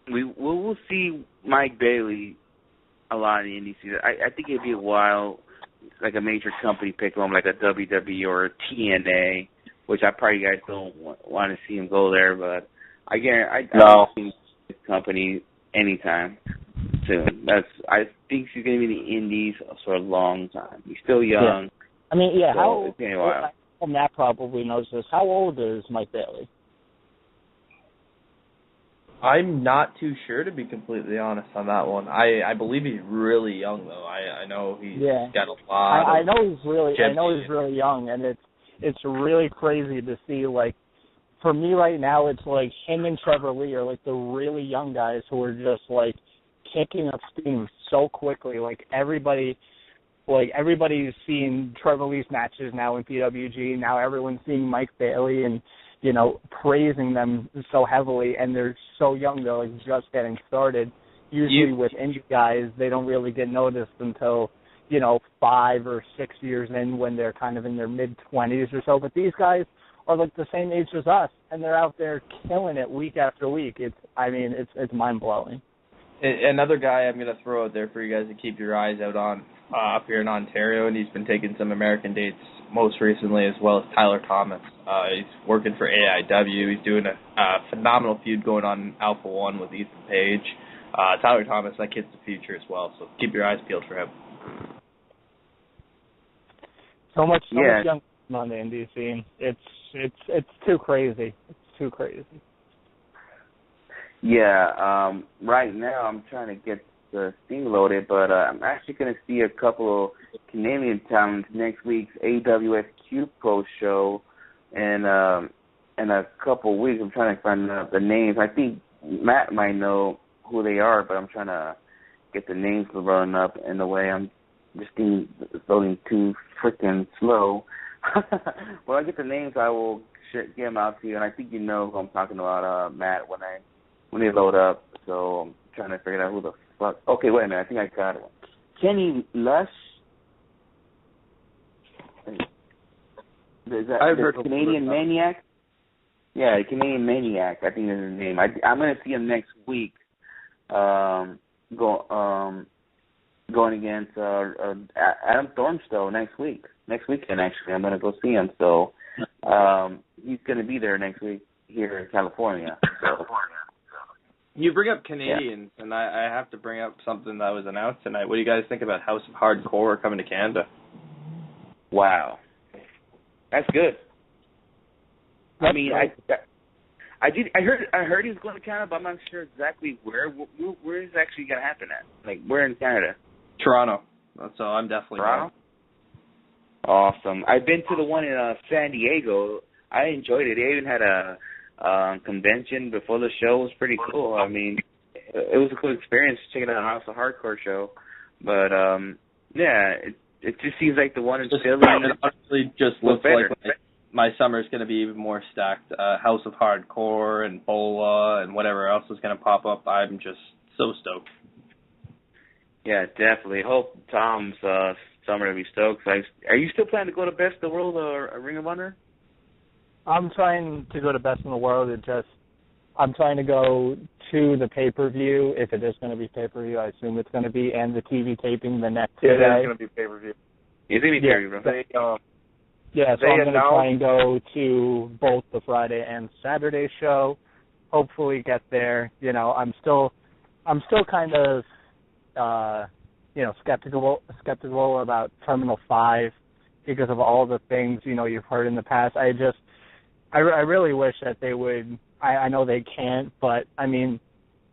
We'll see Mike Bailey a lot in the indie season. I think it'd be a while, like a major company pick him, like a WWE or a TNA, which I probably guys don't want to see him go there, but I don't see this company anytime soon. I think he's going to be in the indies for a long time. He's still young. Yeah. I mean, yeah, so Matt probably knows this. How old is Mike Bailey? I'm not too sure, to be completely honest, on that one. I believe he's really young, though. I know he's got a lot. I know he's really young, and it's really crazy to see. Like, for me right now, it's like him and Trevor Lee are like the really young guys who are just like kicking up steam so quickly. Like everybody's seeing Trevor Lee's matches now in PWG. Now everyone's seeing Mike Bailey and, praising them so heavily, and they're so young, they're like just getting started. Usually with indie guys, they don't really get noticed until, 5 or 6 years in, when they're kind of in their mid-20s or so. But these guys are like the same age as us, and they're out there killing it week after week. It's mind-blowing. Another guy I'm going to throw out there for you guys to keep your eyes out on up here in Ontario, and he's been taking some American dates most recently, as well as Tyler Thomas. He's working for AIW. He's doing a phenomenal feud going on in Alpha One with Ethan Page. Tyler Thomas, that kid's the future as well, so keep your eyes peeled for him. So much young on the indie scene. It's too crazy. It's too crazy. Yeah, right now I'm trying to get the thing loaded, but I'm actually going to see a couple of Canadian talents next week's AWS Q Pro show in a couple of weeks. I'm trying to find the names. I think Matt might know who they are, but I'm trying to get the names loaded up in the way I'm just loading too freaking slow. When I get the names, I will get them out to you, and I think you know who I'm talking about, Matt, when they load up. So I'm trying to figure out who the fuck. Okay, wait a minute. I think I got it. Kenny Lush. Is that I've the heard Canadian Maniac? Yeah, the Canadian Maniac. I think is his name. I'm gonna see him next week. Going against Adam Thornstowe next week. Next weekend, actually, I'm gonna go see him. So he's gonna be there next week here in California. So. You bring up Canadians, and I have to bring up something that was announced tonight. What do you guys think about House of Hardcore coming to Canada? Wow, that's good. I mean, I heard he was going to Canada, but I'm not sure exactly where is actually going to happen at. Like, where in Canada? Toronto. So I'm definitely Toronto. Awesome. I've been to the one in San Diego. I enjoyed it. They even had a convention before the show. It was pretty cool. I mean, it was a cool experience checking out a House of Hardcore show. But yeah, it just seems like the one in Philly. It honestly just looks like my summer is going to be even more stacked. House of Hardcore and Bola and whatever else is going to pop up. I'm just so stoked. Yeah, definitely. Hope Tom's summer will be stoked. Are you still planning to go to Best of the World or Ring of Honor? I'm trying to go to Best in the World. I'm trying to go to the pay-per-view, if it is going to be pay-per-view. I assume it's going to be, and the TV taping the next day. It is going to be pay-per-view. It's going to be pay-per-view, bro. Yeah, so I'm going to try and go to both the Friday and Saturday show. Hopefully get there. You know, I'm still kind of, skeptical about Terminal 5 because of all the things, you've heard in the past. I really wish that they would. I know they can't, but I mean,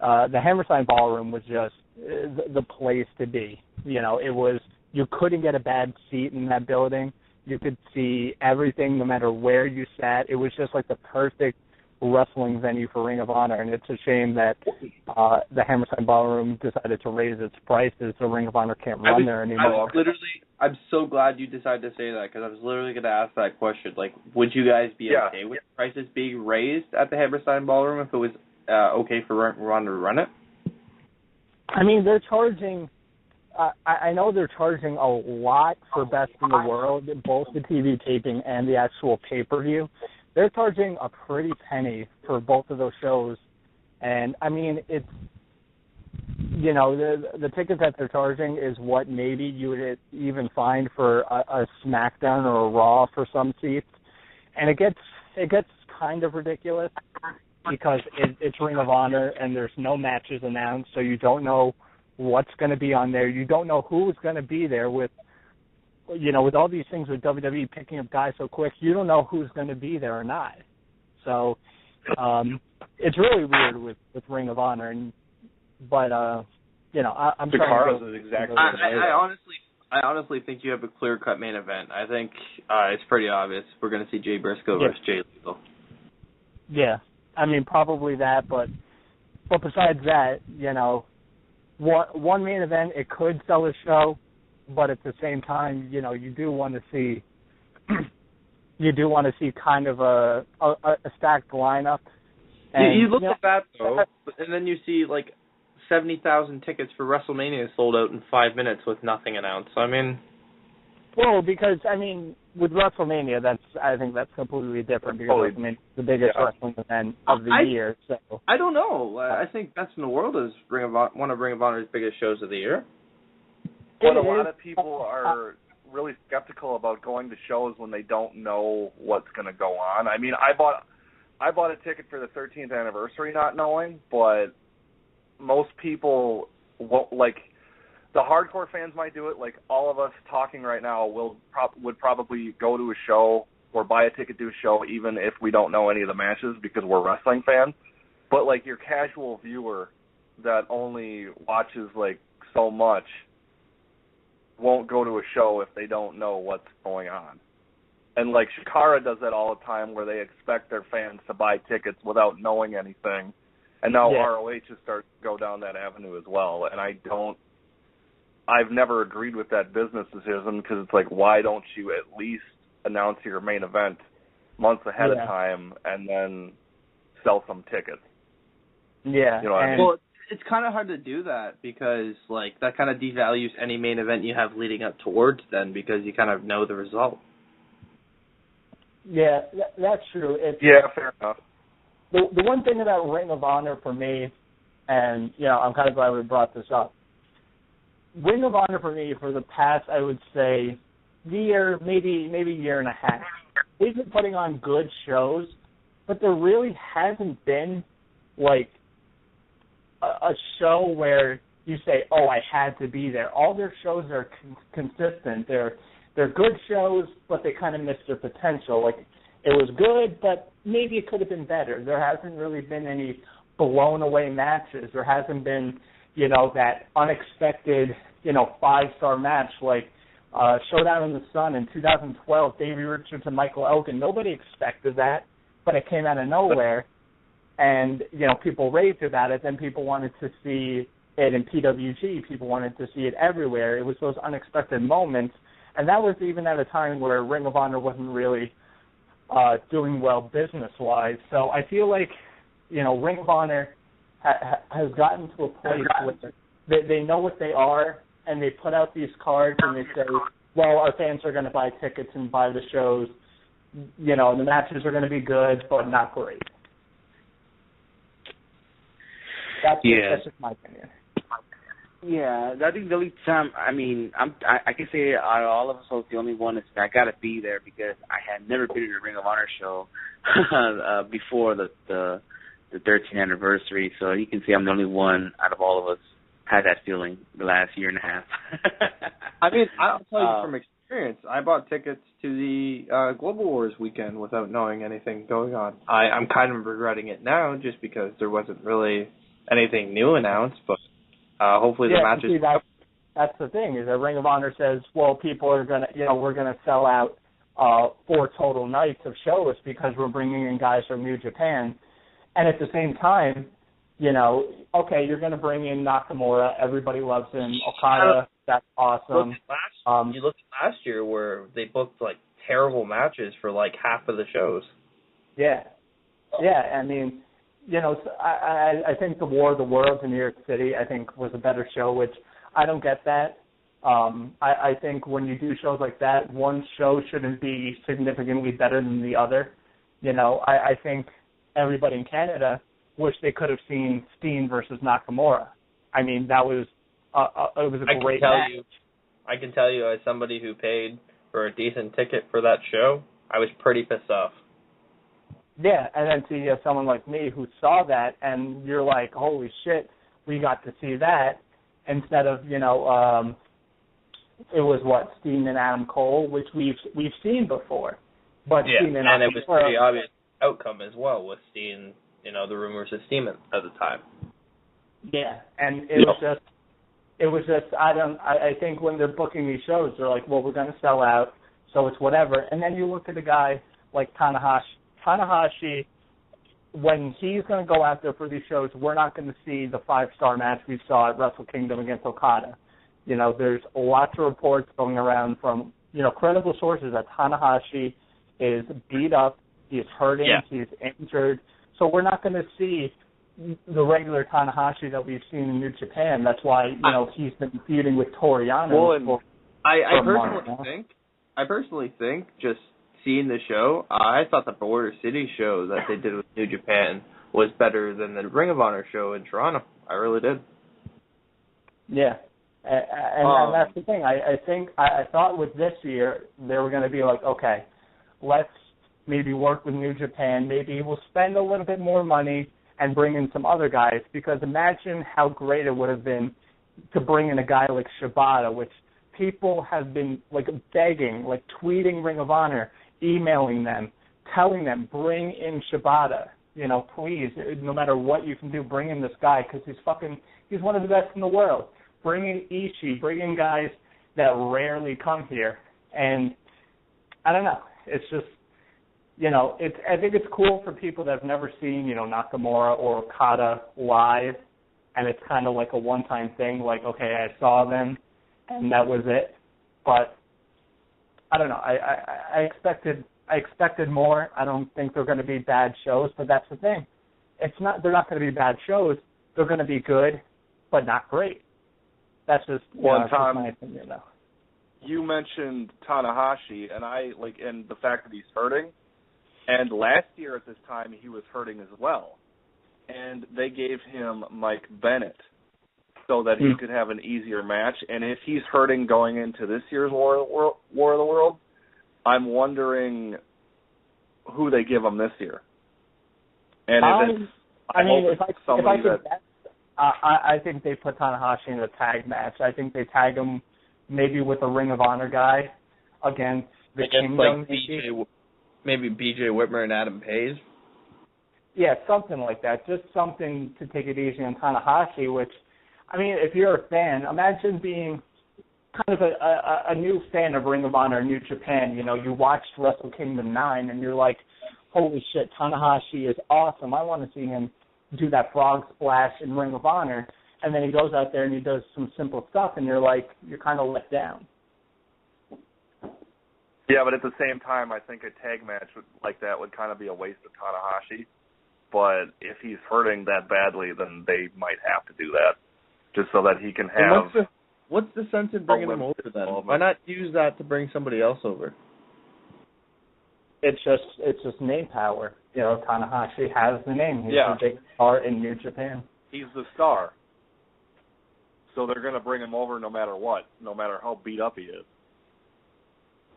the Hammerstein Ballroom was just the place to be. You couldn't get a bad seat in that building. You could see everything no matter where you sat. It was just like the perfect wrestling venue for Ring of Honor, and it's a shame that the Hammerstein Ballroom decided to raise its prices so Ring of Honor can't run there anymore. I'm so glad you decided to say that, because I was literally going to ask that question. Like, would you guys be okay with prices being raised at the Hammerstein Ballroom if it was okay for Ring of Honor to run it? I mean, they're charging... I know they're charging a lot for Best in the World, both the TV taping and the actual pay-per-view. They're charging a pretty penny for both of those shows. And, I mean, it's, the tickets that they're charging is what maybe you would even find for a SmackDown or a Raw for some seats. And it gets kind of ridiculous because it's Ring of Honor and there's no matches announced, so you don't know what's going to be on there. You don't know who's going to be there with all these things with WWE picking up guys so quick, you don't know who's going to be there or not. So it's really weird with Ring of Honor. But I'm trying to go. Exactly. I honestly think you have a clear-cut main event. I think it's pretty obvious. We're going to see Jay Briscoe versus Jay Lethal. Yeah. I mean, probably that, but besides that, one main event, it could sell a show, but at the same time, you do want to see kind of a stacked lineup. And, you look at that though, and then you see like 70,000 tickets for WrestleMania sold out in 5 minutes with nothing announced. I mean, well, because with WrestleMania, I think that's completely different because WrestleMania is the biggest wrestling event of the year. So I don't know. I think Best in the World is one of Ring of Honor's biggest shows of the year. But a lot of people are really skeptical about going to shows when they don't know what's going to go on. I mean, I bought a ticket for the 13th anniversary not knowing, but most people won't, like, the hardcore fans might do it. Like, all of us talking right now would probably go to a show or buy a ticket to a show even if we don't know any of the matches because we're wrestling fans. But, like, your casual viewer that only watches, like, so much won't go to a show if they don't know what's going on. And, like, Shikara does that all the time where they expect their fans to buy tickets without knowing anything. And now ROH is starting to go down that avenue as well. And I've never agreed with that business decision because it's like, why don't you at least announce your main event months ahead of time and then sell some tickets. Yeah. You know what I mean? Well, it's kind of hard to do that because, like, that kind of devalues any main event you have leading up towards then because you kind of know the result. Yeah, that's true. Fair enough. The one thing about Ring of Honor for me, and, I'm kind of glad we brought this up, Ring of Honor for me for the past, I would say, year, maybe year and a half, they've been putting on good shows, but there really hasn't been, like, a show where you say, oh, I had to be there. All their shows are consistent. They're good shows, but they kind of miss their potential. Like, it was good, but maybe it could have been better. There hasn't really been any blown-away matches. There hasn't been, that unexpected, 5-star match like Showdown in the Sun in 2012, Davey Richards and Michael Elgin. Nobody expected that, but it came out of nowhere. And, people raved about it. Then people wanted to see it in PWG. People wanted to see it everywhere. It was those unexpected moments. And that was even at a time where Ring of Honor wasn't really doing well business-wise. So I feel like, Ring of Honor has gotten to a place where they know what they are, and they put out these cards and they say, well, our fans are going to buy tickets and buy the shows. The matches are going to be good, but not great. That's just my opinion. Yeah, I think the only time, I can say out of all of us, I was the only one I got to be there because I had never been in a Ring of Honor show before the 13th anniversary. So you can see I'm the only one out of all of us had that feeling the last year and a half. I'll tell you from experience, I bought tickets to the Global Wars weekend without knowing anything going on. I'm kind of regretting it now just because there wasn't really anything new announced, but hopefully the matches... See, that's the thing, is that Ring of Honor says, well, people are going to, we're going to sell out 4 total nights of shows because we're bringing in guys from New Japan. And at the same time, okay, you're going to bring in Nakamura. Everybody loves him. Okada, that's awesome. You look at last year where they booked, like, terrible matches for, like, half of the shows. Yeah. Yeah, I think the War of the Worlds in New York City, I think, was a better show, which I don't get that. I think when you do shows like that, one show shouldn't be significantly better than the other. I think everybody in Canada wish they could have seen Steen versus Nakamura. That was it was a great match. I can tell you, as somebody who paid for a decent ticket for that show, I was pretty pissed off. Yeah, and then see someone like me who saw that, and you're like, holy shit, we got to see that, instead of, it was, Steen and Adam Cole, which we've seen before. But yeah, Steen and it was pretty obvious outcome as well with Steen, the rumors of Steen at the time. Yeah, and it was just, I think when they're booking these shows, they're like, well, we're going to sell out, so it's whatever. And then you look at a guy like Tanahashi, when he's going to go out there for these shows, we're not going to see the 5-star match we saw at Wrestle Kingdom against Okada. There's lots of reports going around from, credible sources that Tanahashi is beat up, he's hurting, he's injured. So we're not going to see the regular Tanahashi that we've seen in New Japan. That's why, he's been feuding with Toriano. Well, I personally think just seeing the show, I thought the Border City show that they did with New Japan was better than the Ring of Honor show in Toronto. I really did. Yeah. And that's the thing. I thought with this year, they were going to be like, okay, let's maybe work with New Japan. Maybe we'll spend a little bit more money and bring in some other guys, because imagine how great it would have been to bring in a guy like Shibata, which people have been, begging, tweeting Ring of Honor, emailing them, telling them, bring in Shibata. Please, no matter what you can do, bring in this guy, because he's one of the best in the world. Bring in Ishii, bring in guys that rarely come here. And I don't know. It's just, I think it's cool for people that have never seen, Nakamura or Okada live, and it's kind of like a one-time thing, okay, I saw them, and that was it. But I don't know. I expected more. I don't think they're going to be bad shows, but that's the thing. They're not going to be bad shows. They're going to be good, but not great. That's just Tom, my opinion, though. You mentioned Tanahashi, and the fact that he's hurting. And last year at this time, he was hurting as well. And they gave him Mike Bennett so that he could have an easier match. And if he's hurting going into this year's War of the World, I'm wondering who they give him this year. And I think they put Tanahashi in a tag match. I think they tag him maybe with a Ring of Honor guy against the Kingdom. Like maybe BJ Whitmer and Adam Page. Yeah, something like that. Just something to take it easy on Tanahashi, which, I mean, if you're a fan, imagine being kind of a new fan of Ring of Honor, New Japan. You know, you watched Wrestle Kingdom 9 and you're like, holy shit, Tanahashi is awesome. I want to see him do that frog splash in Ring of Honor. And then he goes out there and he does some simple stuff and you're kind of let down. Yeah, but at the same time, I think a tag match like that would kind of be a waste of Tanahashi. But if he's hurting that badly, then they might have to do that, just so that he can have. What's the sense in bringing him over then? Why not use that to bring somebody else over? It's just name power. You know, Tanahashi has the name. He's a big star in New Japan. He's the star. So they're going to bring him over no matter what, no matter how beat up he is.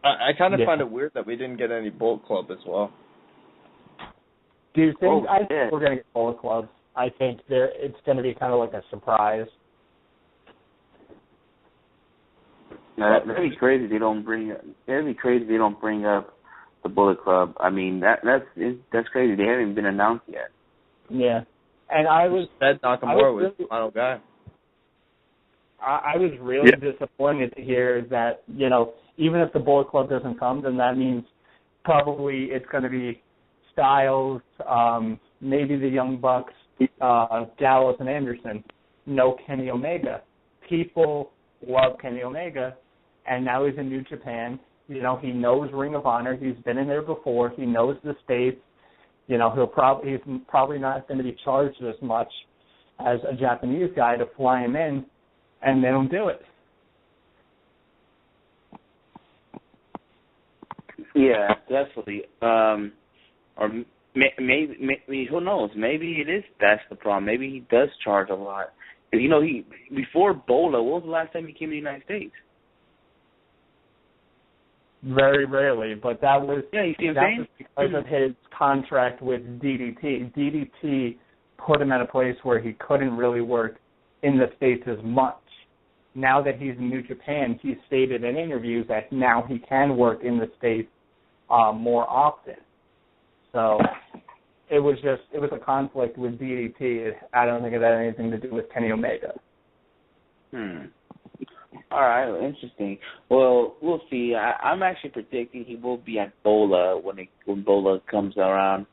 I kind of find it weird that we didn't get any Bullet Club as well. Do you think? I think we're going to get Bullet Club. I think it's going to be kind of like a surprise. That'd be crazy if they don't bring. That'd be crazy if they don't bring up the Bullet Club. I mean, that's crazy. They haven't been announced yet. Yeah, and I was. Said Nakamura was the final guy. I was really disappointed to hear that, you know, even if the Bullet Club doesn't come, then that means probably it's going to be Styles, maybe the Young Bucks, Gallows and Anderson. No Kenny Omega. People love Kenny Omega, and now he's in New Japan. You know, he knows Ring of Honor. He's been in there before. He knows the States. You know, he's probably not going to be charged as much as a Japanese guy to fly him in. And they don't do it. Yeah, definitely. Or maybe who knows? Maybe that's the problem. Maybe he does charge a lot. You know, before Bola, what was the last time he came to the United States? Very rarely, but that was was because of his contract with DDT. DDT put him at a place where he couldn't really work in the States as much. Now that he's in New Japan, he's stated in interviews that now he can work in the States more often. So it was a conflict with DDT. I don't think it had anything to do with Kenny Omega. All right, well, interesting. Well, we'll see. I'm actually predicting he will be at Bola when Bola comes around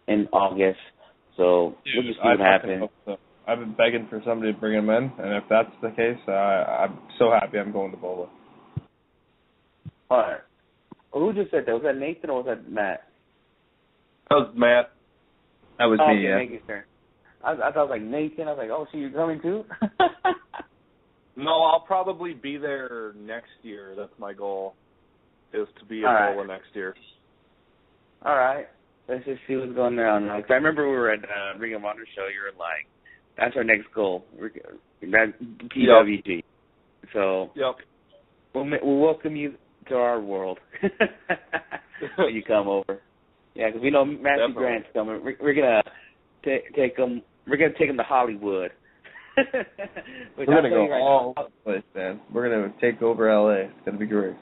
in August. So we'll just see what happens. I've been begging for somebody to bring him in, and if that's the case, I'm so happy I'm going to Bola. All right. Well, who just said that? Was that Nathan or was that Matt? That was Matt. That was me, yeah. Making sure. I thought it was like Nathan. I was like, oh, so you're coming too? No, I'll probably be there next year. That's my goal, is to be at Bola next year. All right. Let's just see what's going on. Cause I remember we were at Ring of Honor show. You were like, that's our next goal. That PWG. Yep. So we'll welcome you to our world when you come over. Yeah, because we know Matthew Grant's coming. We're gonna take him. We're gonna take him to Hollywood. We're gonna go all over the place, man. We're gonna take over LA. It's gonna be great.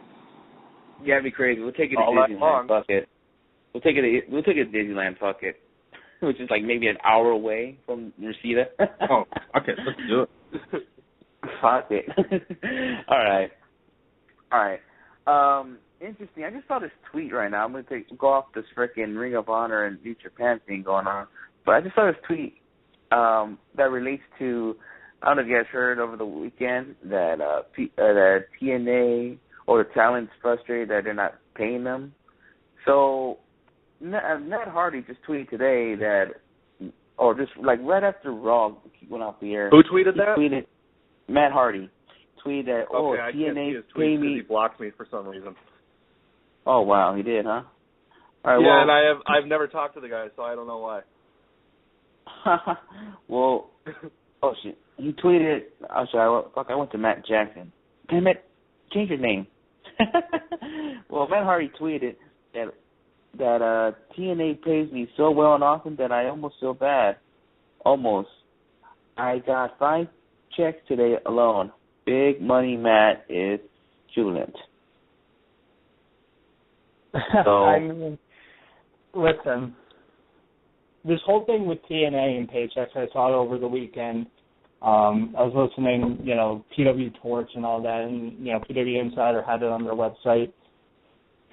Yeah, it'd be crazy. We'll take it to Disneyland. Fuck it. We'll take it to Disneyland. Fuck it. Which is like maybe an hour away from Reseda. Oh, okay, let's do it. Fuck it. All right. Interesting. I just saw this tweet right now. I'm going to go off this freaking Ring of Honor and New Japan thing going on. But I just saw this tweet that relates to, I don't know if you guys heard over the weekend that TNA or the talent's frustrated that they're not paying them. So Matt Hardy just tweeted today that, or just like right after Raw went off the air. Who tweeted that? Matt Hardy tweeted that. Okay, I can't see his tweets because he blocked me for some reason. Oh wow, he did, huh? All right, yeah, and I've never talked to the guy, so I don't know why. Well, oh shit, he tweeted. Oh sorry, I went to Matt Jackson. Damn it, change your name. Well, Matt Hardy tweeted that TNA pays me so well and often that I almost feel bad. Almost. I got 5 checks today alone. Big money Matt is jubilant. So, I mean, listen, this whole thing with TNA and paychecks, I saw it over the weekend. I was listening, PW Torch and all that, and, PW Insider had it on their website.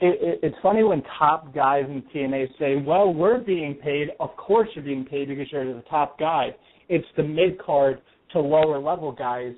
It's funny when top guys in TNA say, well, we're being paid. Of course you're being paid because you're the top guy. It's the mid-card to lower-level guys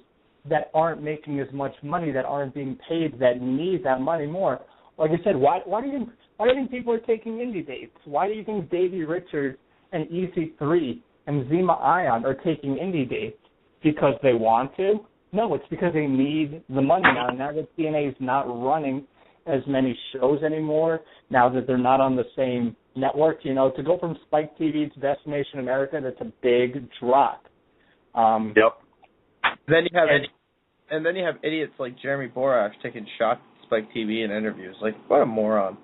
that aren't making as much money, that aren't being paid, that need that money more. Like I said, why do you think people are taking indie dates? Why do you think Davey Richards and EC3 and Zima Ion are taking indie dates? Because they want to? No, it's because they need the money now. Now that TNA is not running as many shows anymore, now that they're not on the same network, to go from Spike TV to Destination America, that's a big drop. Yep. Then you have idiots like Jeremy Borash taking shots at Spike TV in interviews. Like, what a moron.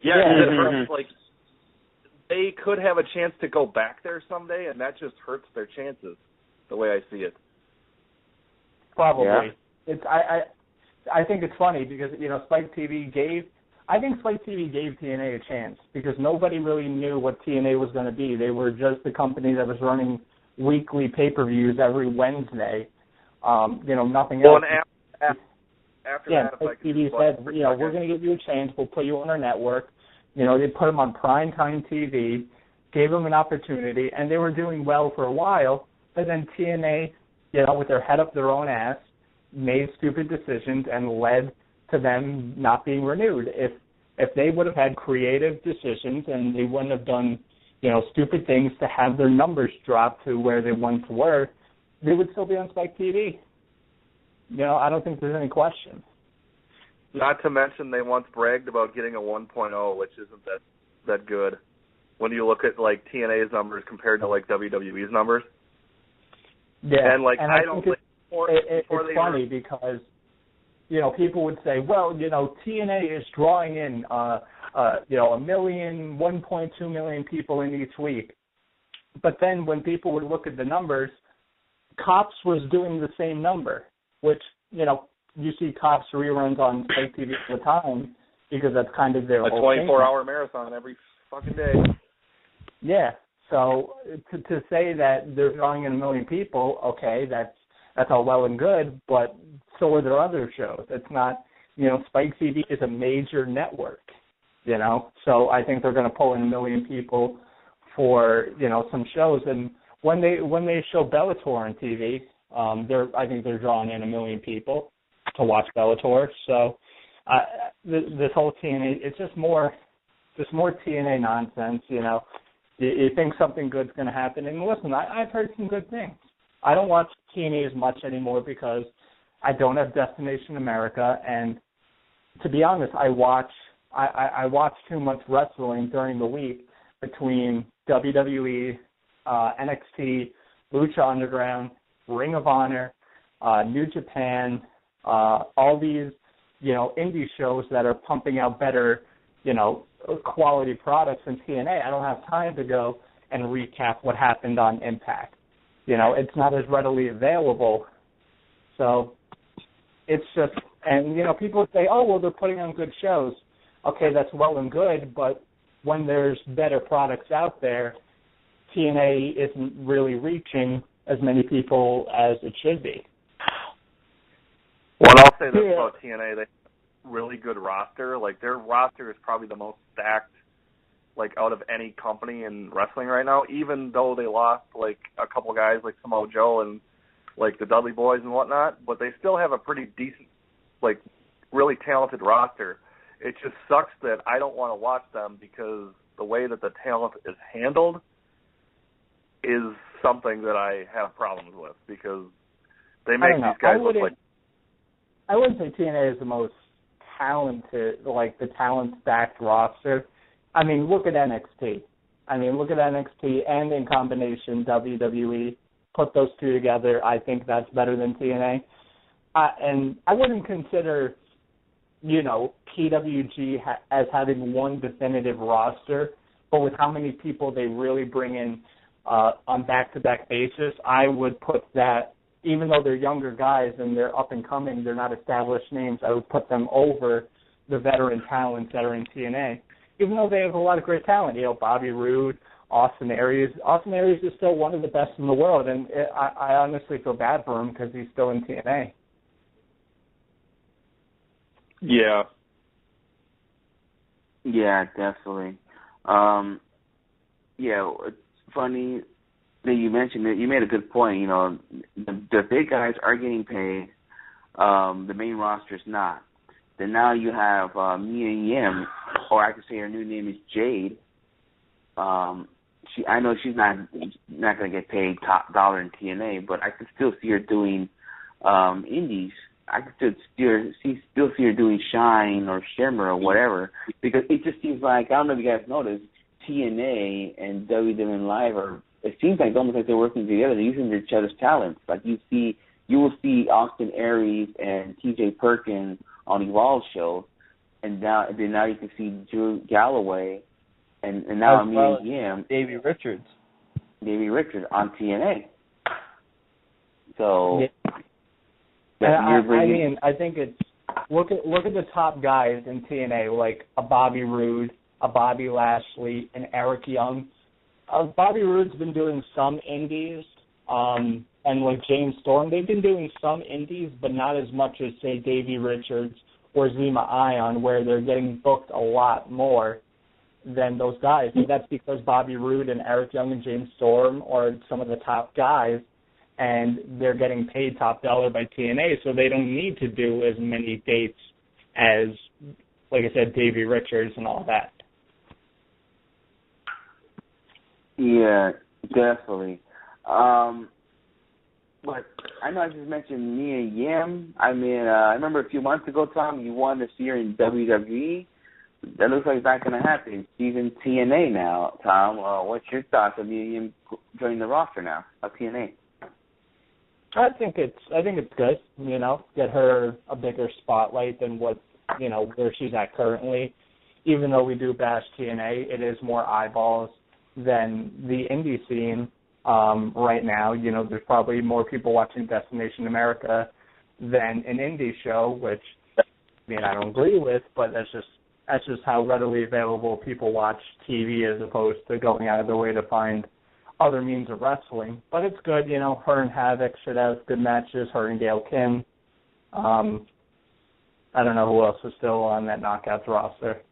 Yeah, it hurts. Like, they could have a chance to go back there someday, and that just hurts their chances, the way I see it. Probably. Yeah. I think it's funny because, Spike TV gave TNA a chance because nobody really knew what TNA was going to be. They were just the company that was running weekly pay-per-views every Wednesday. Nothing else. And after that, Spike TV said, we're going to give you a chance. We'll put you on our network. They put them on primetime TV, gave them an opportunity, and they were doing well for a while. But then TNA, with their head up their own ass, made stupid decisions and led to them not being renewed. If they would have had creative decisions and they wouldn't have done, stupid things to have their numbers drop to where they once were, they would still be on Spike TV. I don't think there's any question. Not to mention they once bragged about getting a 1.0, which isn't that good when you look at like TNA's numbers compared to like WWE's numbers. Yeah, and I don't think it's funny because people would say, well, TNA is drawing in 1 million, 1.2 million people in each week. But then when people would look at the numbers, Cops was doing the same number, which, you see Cops reruns on Spike TV all the time because that's kind of their whole thing. A 24-hour marathon every fucking day. Yeah. So to say that they're drawing in 1 million people, okay, that's all well and good, but so are their other shows. It's not, Spike TV is a major network, so I think they're going to pull in 1 million people for, some shows. And when they show Bellator on TV, I think they're drawing in 1 million people to watch Bellator. So this whole TNA, it's just more TNA nonsense, You think something good's going to happen. And listen, I've heard some good things. I don't watch TNA as much anymore because I don't have Destination America. And to be honest, I watch too much wrestling during the week between WWE, NXT, Lucha Underground, Ring of Honor, New Japan, all these, indie shows that are pumping out better, quality products in TNA. I don't have time to go and recap what happened on Impact. It's not as readily available. So it's just, and, people say, oh, well, they're putting on good shows. Okay, that's well and good, but when there's better products out there, TNA isn't really reaching as many people as it should be. Well, I'll say this about TNA. They really good roster. Like, their roster is probably the most stacked, like, out of any company in wrestling right now, even though they lost, like, a couple guys like Samoa Joe and, like, the Dudley Boys and whatnot, but they still have a pretty decent, like, really talented roster. It just sucks that I don't want to watch them because the way that the talent is handled is something that I have problems with because they make these guys look like... I wouldn't say TNA is the most talented, like the talent-stacked roster. I mean, look at NXT. Look at NXT and in combination WWE. Put those two together, I think that's better than TNA. And I wouldn't consider, PWG as having one definitive roster, but with how many people they really bring in on back-to-back basis, I would put that, even though they're younger guys and they're up and coming, they're not established names, I would put them over the veteran talents that are in TNA, even though they have a lot of great talent. Bobby Roode, Austin Aries. Austin Aries is still one of the best in the world, and I honestly feel bad for him because he's still in TNA. Yeah. Yeah, definitely. It's funny that you mentioned it. You made a good point. The big guys are getting paid. The main roster is not. Then now you have Mia Yim, or I could say her new name is Jade. I know she's not going to get paid top dollar in TNA, but I can still see her doing indies. I could still see her doing Shine or Shimmer or whatever, because it just seems like, I don't know if you guys noticed, TNA and WWE Live it seems like almost like they're working together. They're using each other's talents. Like you will see Austin Aries and TJ Perkins on Evolve shows, and now you can see Drew Galloway and now Mia Yim, Davey Richards on TNA. So. Yeah. I think it's look at the top guys in TNA, like a Bobby Roode, a Bobby Lashley, and Eric Young. Bobby Roode's been doing some indies, and like James Storm, they've been doing some indies, but not as much as, say, Davey Richards or Zema Ion, where they're getting booked a lot more than those guys. And that's because Bobby Roode and Eric Young and James Storm are some of the top guys, and they're getting paid top dollar by TNA, so they don't need to do as many dates as, like I said, Davey Richards and all that. Yeah, definitely. But I know I just mentioned Mia Yim. I remember a few months ago, Tom, you wanted to see her in WWE. That looks like it's not going to happen. She's in TNA now, Tom. What's your thoughts of Mia Yim joining the roster now of TNA? I think it's good, get her a bigger spotlight than what, where she's at currently. Even though we do bash TNA, it is more eyeballs than the indie scene right now. There's probably more people watching Destination America than an indie show, which, I don't agree with, but that's just how readily available people watch TV as opposed to going out of their way to find other means of wrestling. But it's good, her and Havoc should have good matches, her and Gail Kim. I don't know who else is still on that Knockouts roster.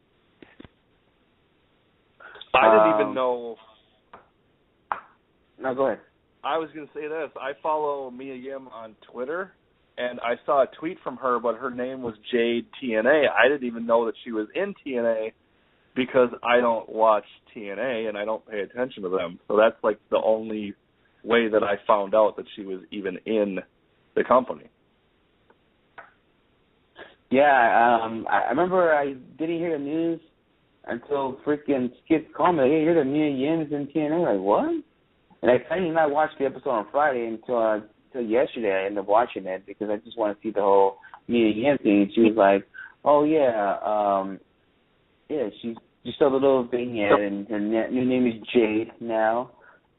I didn't even know. No, go ahead. I was going to say this. I follow Mia Yim on Twitter, and I saw a tweet from her, but her name was Jade TNA. I didn't even know that she was in TNA because I don't watch TNA and I don't pay attention to them. So that's like the only way that I found out that she was even in the company. Yeah, I remember I didn't hear the news until freaking Skip called me. Hey, you're the Mia Yim's in TNA. Like, what? And I did not watch the episode on Friday until yesterday. I ended up watching it because I just want to see the whole Mia Yim thing. And she was like, oh, she's just a little vignette, and her new name is Jade now.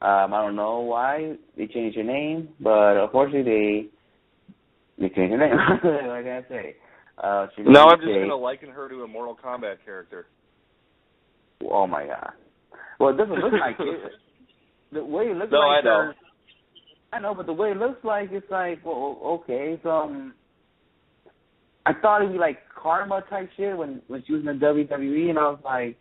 I don't know why they changed her name, but unfortunately they changed her name. What can I say? No, I'm just going to liken her to a Mortal Kombat character. Oh, my God. Well, it doesn't look like it. The way it looks no, like I know. I know, but the way it looks like, it's like, well, okay. So I thought it'd be like Karma type shit when she was in the WWE, and I was like,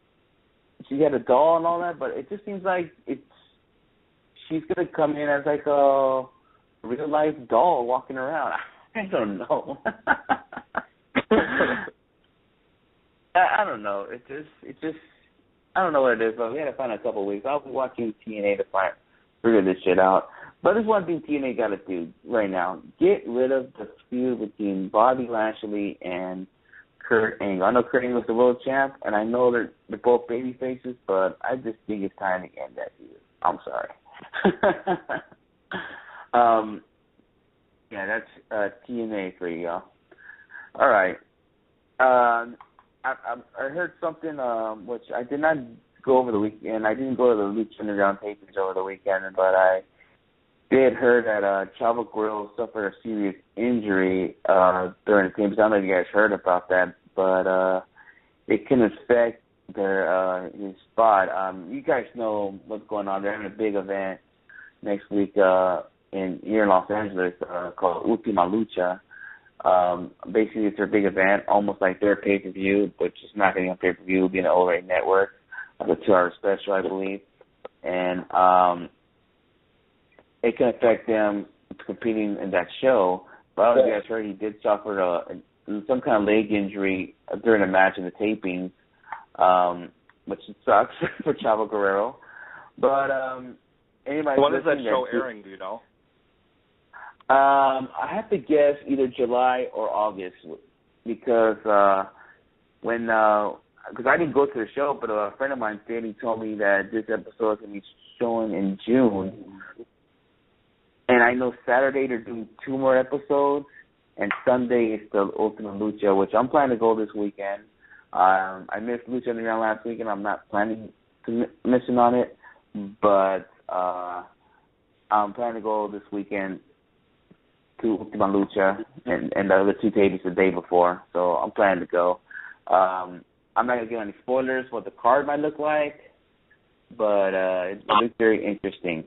she had a doll and all that, but it just seems like she's going to come in as like a real-life doll walking around. I don't know. I don't know. It just I don't know what it is, but we had to find a couple of weeks. I'll be watching TNA to figure this shit out. But there's one thing TNA got to do right now: get rid of the feud between Bobby Lashley and Kurt Angle. I know Kurt Angle's the world champ, and I know they're both baby faces, but I just think it's time to end that feud. I'm sorry. Yeah, that's TNA for you, y'all. All right. I heard something which I did not go over the weekend. I didn't go to the Lucha Underground tapings over the weekend, but I did heard that Chavo Guerrero suffered a serious injury during the tapings. I don't know if you guys heard about that, but it can affect his spot. You guys know what's going on. They're having a big event next week here in Los Angeles called Ultima Lucha. Basically, it's their big event, almost like their pay-per-view, but just not getting on pay-per-view. It'll be an O-Rate network, like a 2-hour special, I believe. And it can affect them competing in that show. But I don't know if you guys heard he did suffer some kind of leg injury during a match in the taping, which sucks for Chavo Guerrero. But anybody, when is that show airing? Do you know? I have to guess either July or August because because I didn't go to the show, but a friend of mine, Danny, told me that this episode is going to be showing in June. And I know Saturday they're doing 2 more episodes, and Sunday is the Ultima Lucha, which I'm planning to go this weekend. I missed Lucha Underground last week, and I'm not planning to missing on it, but I'm planning to go this weekend to Ultima Lucha and the other 2 tapings the day before, so I'm planning to go. I'm not going to get any spoilers what the card might look like, but it looks very interesting.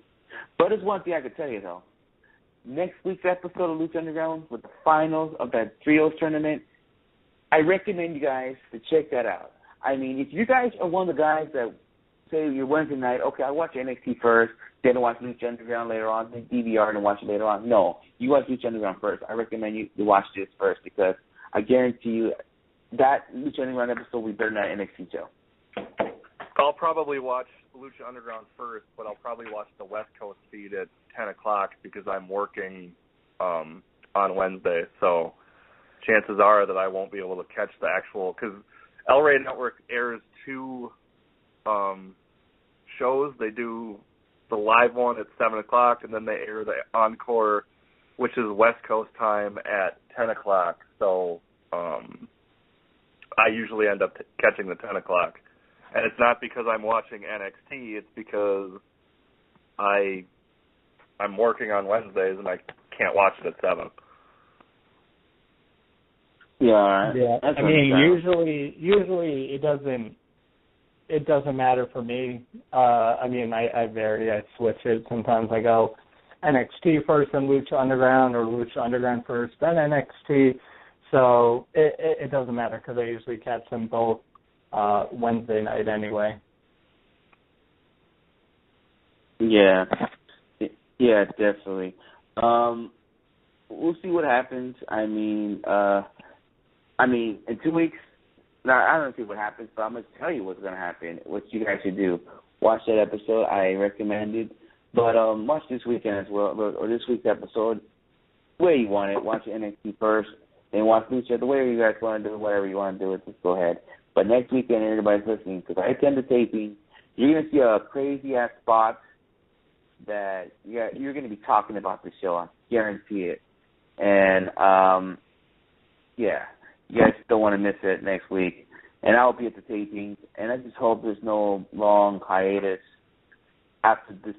But there's one thing I can tell you, though. Next week's episode of Lucha Underground with the finals of that trios tournament, I recommend you guys to check that out. I mean, if you guys are one of the guys that say you're Wednesday night, okay, I watch NXT first, then I watch Lucha Underground later on, then DVR and watch it later on. No, you watch Lucha Underground first. I recommend you to watch this first because I guarantee you that Lucha Underground episode will be better than that NXT show. I'll probably watch Lucha Underground first, but I'll probably watch the West Coast feed at 10 o'clock because I'm working on Wednesday. So chances are that I won't be able to catch the actual – because El Rey Network airs 2 shows. They do the live one at 7 o'clock, and then they air the encore, which is West Coast time, at 10 o'clock. So I usually end up catching the 10 o'clock. And it's not because I'm watching NXT. It's because I'm working on Wednesdays and I can't watch it at 7. Yeah. Yeah. I mean, usually it doesn't matter for me. I mean, I vary. I switch it. Sometimes I go NXT first and Lucha Underground, or Lucha Underground first, then NXT. So it doesn't matter because I usually catch them both Wednesday night anyway. Yeah, definitely. We'll see what happens. I mean, in 2 weeks. Now I don't see what happens, but I'm gonna tell you what's gonna happen. What you guys should do: watch that episode. I recommend it, but watch this weekend as well, or this week's episode. The way you want it. Watch NXT first, then watch Lucha. The way you guys want to do it, whatever you want to do it, just go ahead. But next weekend, everybody's listening, because I attend the taping, you're going to see a crazy-ass spot that you're going to be talking about the show. I guarantee it. And, you guys don't want to miss it next week. And I'll be at the taping, and I just hope there's no long hiatus after this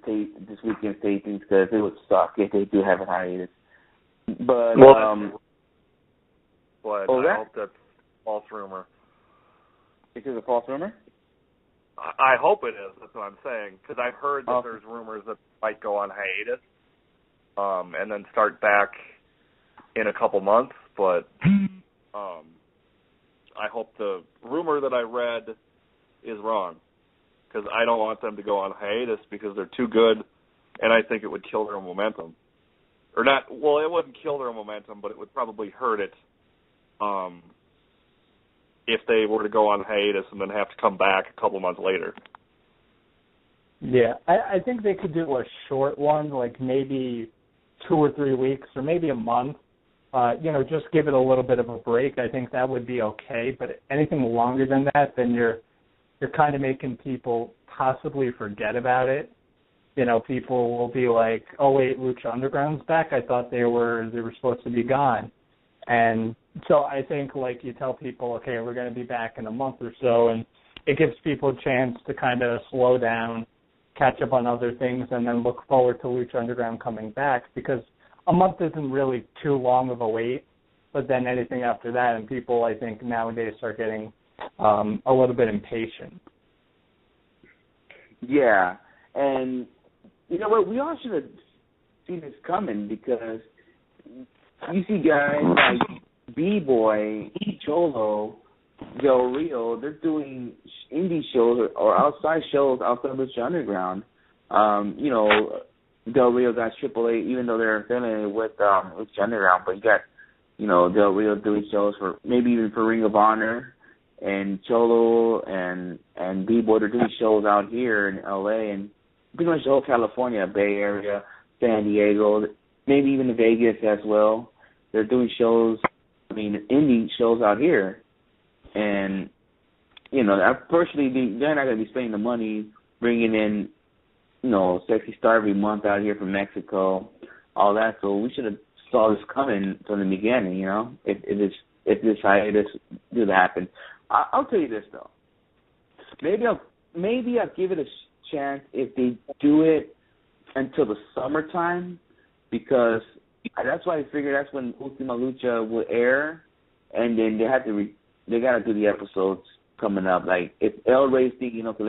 weekend's tapings, because it would suck if they do have a hiatus. But, I hope that's a false rumor. This is a false rumor? I hope it is. That's what I'm saying. Because I've heard that there's rumors that might go on hiatus and then start back in a couple months. But I hope the rumor that I read is wrong. Because I don't want them to go on hiatus because they're too good, and I think it would kill their momentum. Or not, well, it wouldn't kill their momentum, but it would probably hurt it. if they were to go on hiatus and then have to come back a couple months later. Yeah, I think they could do a short one, like maybe 2 or 3 weeks or maybe a month. Just give it a little bit of a break. I think that would be okay. But anything longer than that, then you're kind of making people possibly forget about it. People will be like, "Oh wait, Lucha Underground's back. I thought they were supposed to be gone." And so I think, like, you tell people, okay, we're going to be back in a month or so, and it gives people a chance to kind of slow down, catch up on other things, and then look forward to Lucha Underground coming back, because a month isn't really too long of a wait, but then anything after that, and people, I think, nowadays start getting a little bit impatient. Yeah, and you know what? We all should have seen this coming, because you see guys like B-Boy, Cholo, Del Rio, they're doing indie shows or outside shows outside of Lucha Underground. Del Rio got AAA, even though they're affiliated with Lucha Underground, but you got, Del Rio doing shows for, maybe even for Ring of Honor, and Cholo and B-Boy, they're doing shows out here in LA and pretty much the whole California, Bay Area, San Diego, maybe even Vegas as well. They're doing shows, indie shows out here. And, I personally think they're not going to be spending the money bringing in, Sexy Star every month out here from Mexico, all that. So we should have saw this coming from the beginning, if this hiatus did happen. I'll tell you this, though. Maybe I'll give it a chance if they do it until the summertime, because that's why I figure that's when Ultima Lucha will air, and then they got to do the episodes coming up. Like, if El Rey's thinking, okay,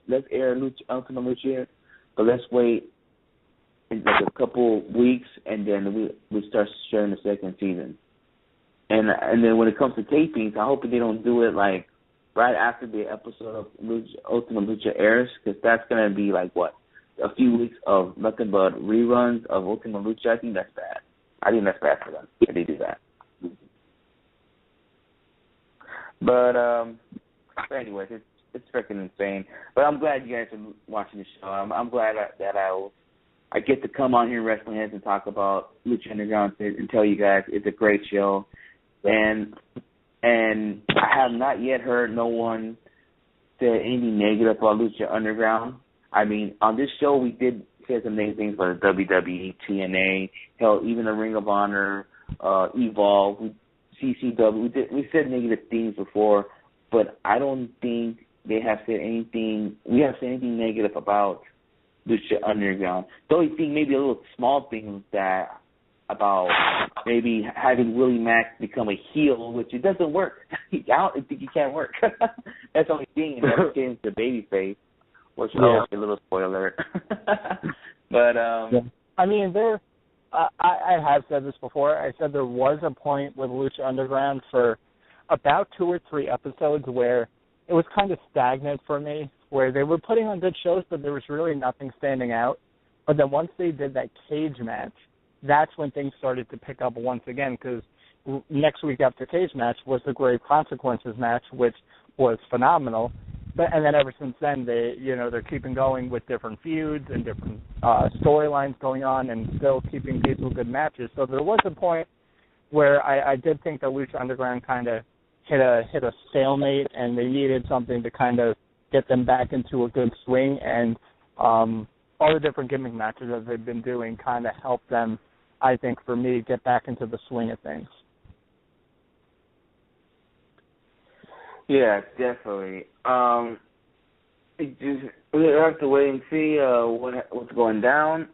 let's air Ultima Lucha, but let's wait in like a couple weeks, and then we start sharing the second season. And then when it comes to tapings, I hope they don't do it like right after the episode of Ultima Lucha airs, because that's gonna be like a few weeks of nothing but reruns of Ultima Lucha. I think that's bad. I think that's bad for them if they do that. But anyways, it's freaking insane. But I'm glad you guys are watching the show. I'm glad that I get to come on here in Wrestling Heads and talk about Lucha Underground and tell you guys it's a great show. And I have not yet heard no one say anything negative about Lucha Underground. On this show we did say some negative things about the WWE, TNA, hell, even the Ring of Honor, Evolve, CCW. We said negative things before, but I don't think we have said anything negative about Lucha Underground. The only thing, maybe a little small thing that about maybe having Willie Mack become a heel, which it doesn't work. I don't think it can't work. That's the only thing, and that's getting to babyface, which is a little spoiler. But I have said this before. I said there was a point with Lucha Underground for about 2 or 3 episodes where it was kind of stagnant for me, where they were putting on good shows, but there was really nothing standing out. But then once they did that cage match, that's when things started to pick up once again, because next week after cage match was the Grave Consequences match, which was phenomenal. And then ever since then, they're keeping going with different feuds and different storylines going on, and still keeping pace with good matches. So there was a point where I did think that Lucha Underground kind of hit a stalemate, and they needed something to kind of get them back into a good swing. And all the different gimmick matches that they've been doing kind of helped them, I think, for me, get back into the swing of things. Yeah, definitely. We'll have to wait and see what's going down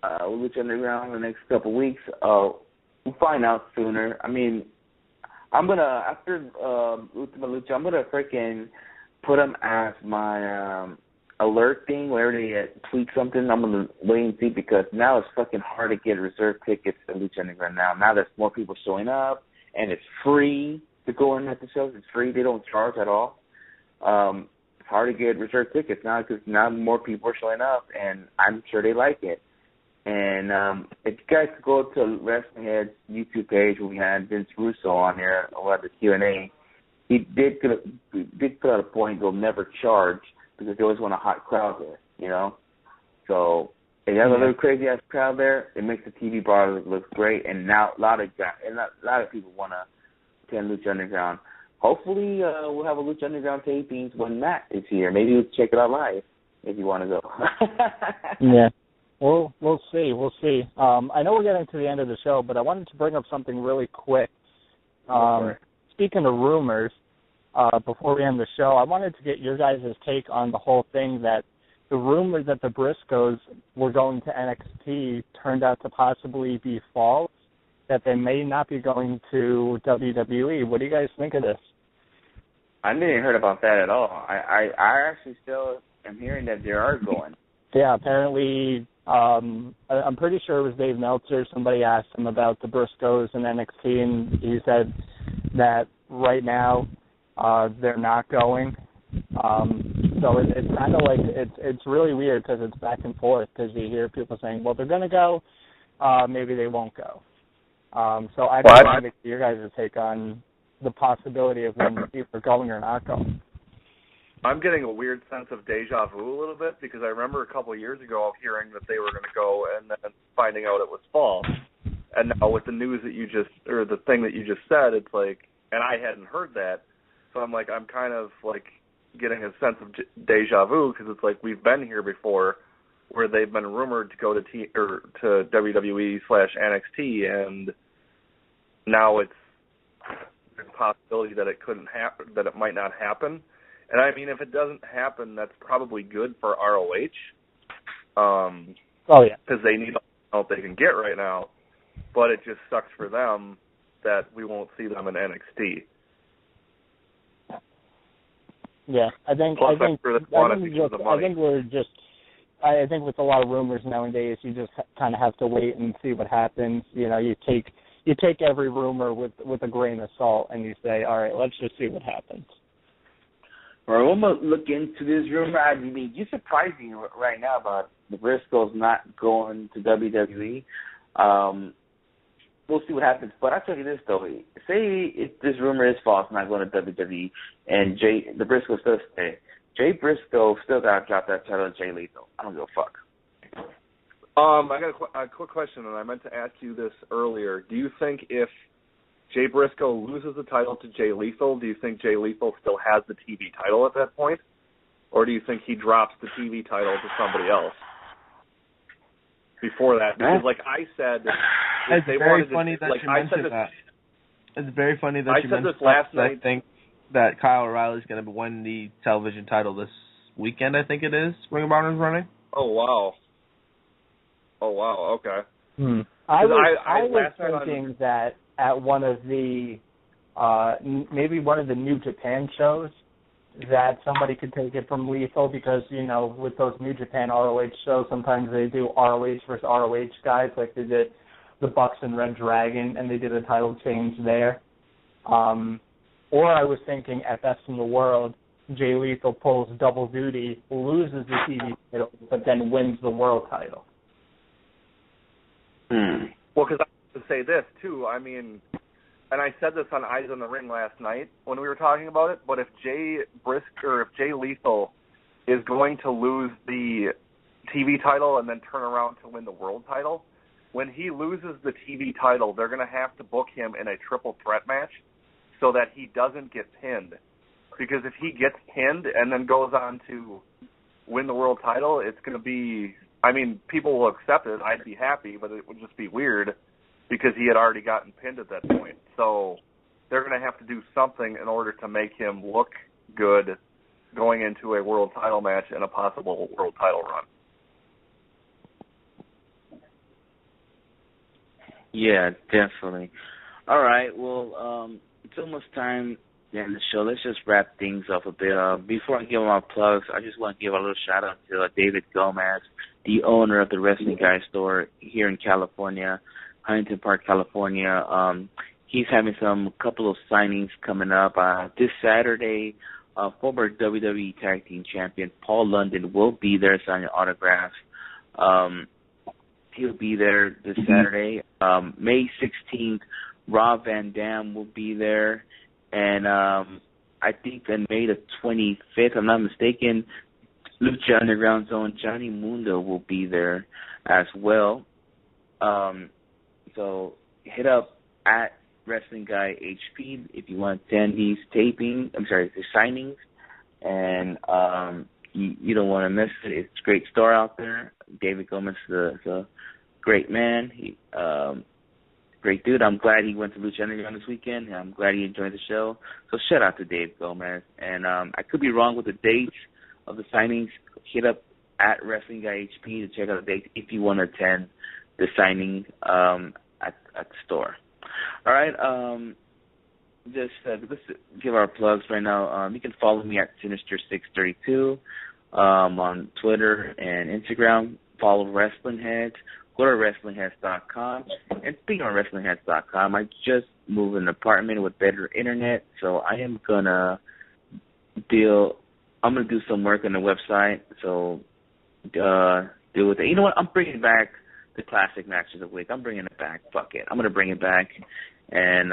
with Lucha Underground in the next couple of weeks. We'll find out sooner. I'm gonna, after Ultima Lucha, I'm gonna freaking put them as my alert thing whenever they tweet something. I'm gonna wait and see, because now it's fucking hard to get reserved tickets to Lucha Underground now. Now there's more people showing up, and it's free to go in at the shows. It's free. They don't charge at all. It's hard to get reserved tickets now, because now more people are showing up, and I'm sure they like it. And if you guys could go to Wrestling Head's YouTube page, where we had Vince Russo on there, we'll have the Q&A. he did put out a point they'll never charge because they always want a hot crowd there, you know. So if you have a little crazy ass crowd there, it makes the TV broadcast look great. And now a lot of people want to attend Lucha Underground. Hopefully, we'll have a Lucha Underground tapings when Matt is here. Maybe we'll check it out live if you want to go. Yeah. We'll see. We'll see. I know we're getting to the end of the show, but I wanted to bring up something really quick. Speaking of rumors, before we end the show, I wanted to get your guys' take on the whole thing that the rumor that the Briscoes were going to NXT turned out to possibly be false, that they may not be going to WWE. What do you guys think of this? I didn't heard about that at all. I actually still am hearing that they are going. Yeah, apparently, I'm pretty sure it was Dave Meltzer. Somebody asked him about the Briscoes and NXT, and he said that right now they're not going. So it's kind of like it's really weird because it's back and forth because you hear people saying, well, they're going to go, maybe they won't go. So I don't want to get your guys' take on the possibility of them either going or not going. I'm getting a weird sense of deja vu a little bit because I remember a couple of years ago hearing that they were going to go and then finding out it was false. And now with the news that you just, or the thing that you just said, it's like, and I hadn't heard that. So I'm kind of like getting a sense of deja vu because it's like we've been here before where they've been rumored to go to WWE/NXT, and now it's there's a possibility that it couldn't happen, that it might not happen. And I mean, if it doesn't happen, that's probably good for ROH. Because they need all the help they can get right now. But it just sucks for them that we won't see them in NXT. Yeah, I think with a lot of rumors nowadays, you just kind of have to wait and see what happens. You know, you take every rumor with a grain of salt, and you say, all right, let's just see what happens. All right, we're going to look into this rumor. I mean, you're surprising right now about the Briscoes not going to WWE. We'll see what happens. But I'll tell you this, though. Say if this rumor is false, not going to WWE, and the Briscoes still stay, Jay Briscoe still got to drop that title to Jay Lethal. I don't give a fuck. I got a quick question, and I meant to ask you this earlier. Do you think if Jay Briscoe loses the title to Jay Lethal, do you think Jay Lethal still has the TV title at that point? Or do you think he drops the TV title to somebody else before that? Because, like I said, it's very funny that you mentioned that. It's very funny that you mentioned that. I think that Kyle O'Reilly's going to win the television title this weekend, I think it is. Ring of Honor's running. Oh, wow. Okay. I was thinking that at one of the maybe one of the New Japan shows that somebody could take it from Lethal because, you know, with those New Japan ROH shows, sometimes they do ROH versus ROH guys, like they did the Bucks and Red Dragon, and they did a title change there. Or I was thinking at Best in the World, Jay Lethal pulls double duty, loses the TV title, but then wins the world title. Well, because I have to say this, too. I mean, and I said this on Eyes on the Ring last night when we were talking about it, but if Jay Lethal is going to lose the TV title and then turn around to win the world title, when he loses the TV title, they're going to have to book him in a triple threat match so that he doesn't get pinned. Because if he gets pinned and then goes on to win the world title, it's going to be, I mean, people will accept it. I'd be happy, but it would just be weird because he had already gotten pinned at that point. So they're going to have to do something in order to make him look good going into a world title match and a possible world title run. Yeah, definitely. All right, well, it's almost time to end the show. Let's just wrap things up a bit. Before I give my plugs, I just want to give a little shout-out to David Gomez, the owner of the Wrestling Guy store here in California, Huntington Park, California. He's having a couple of signings coming up. This Saturday, former WWE Tag Team Champion Paul London will be there signing autographs. He'll be there this Saturday. May 16th, Rob Van Dam will be there. And I think on May the 25th, if I'm not mistaken, Lucha Underground's own Johnny Mundo will be there as well. So hit up at Wrestling Guy HP if you want to attend these signings, and you don't want to miss it. It's a great store out there. David Gomez is a great man. Great dude. I'm glad he went to Lucha Underground this weekend. I'm glad he enjoyed the show. So shout out to Dave Gomez. And I could be wrong with the dates of the signings. Hit up at Wrestling Guy HP to check out the dates if you want to attend the signing at the store. All right. Let's give our plugs right now. You can follow me at Sinister632 on Twitter and Instagram. Follow Wrestling Heads. Go to WrestlingHeads.com. And speaking of WrestlingHeads.com, I just moved an apartment with better internet, so I am gonna do some work on the website. So deal with it. You know what? I'm bringing back the classic matches of the week. I'm bringing it back. Fuck it. I'm gonna bring it back, and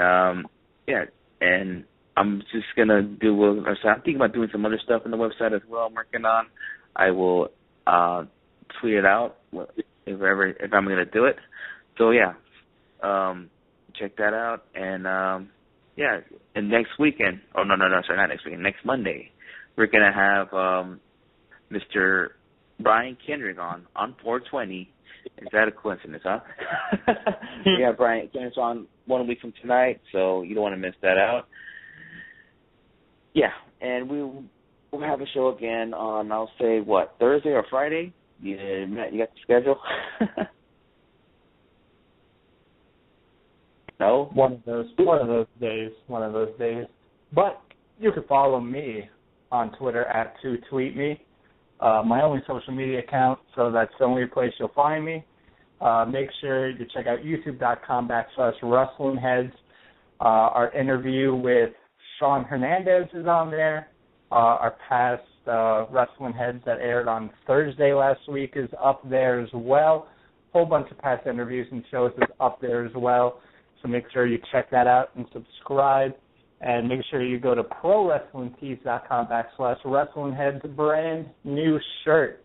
and I'm just gonna so I'm thinking about doing some other stuff on the website as well. I'm working on. I will tweet it out if I'm gonna do it. So yeah, check that out, and and next weekend. Oh no, sorry, not next weekend. Next Monday, we're gonna have Mr. Brian Kendrick on 420. Is that a coincidence, huh? Yeah, Brian Kendrick's on 1 week from tonight, so you don't want to miss that out. Yeah, and we'll have a show again on, I'll say, Thursday or Friday? You got the schedule? No? One of those days. But you can follow me on Twitter at @2tweetme. My only social media account, so that's the only place you'll find me. Make sure you check out youtube.com/WrestlingHeads. Our interview with Sean Hernandez is on there. Our past Wrestling Heads that aired on Thursday last week is up there as well. Whole bunch of past interviews and shows is up there as well. So make sure you check that out and subscribe. And make sure you go to ProWrestlingTees.com/WrestlingHeads. Brand new shirt.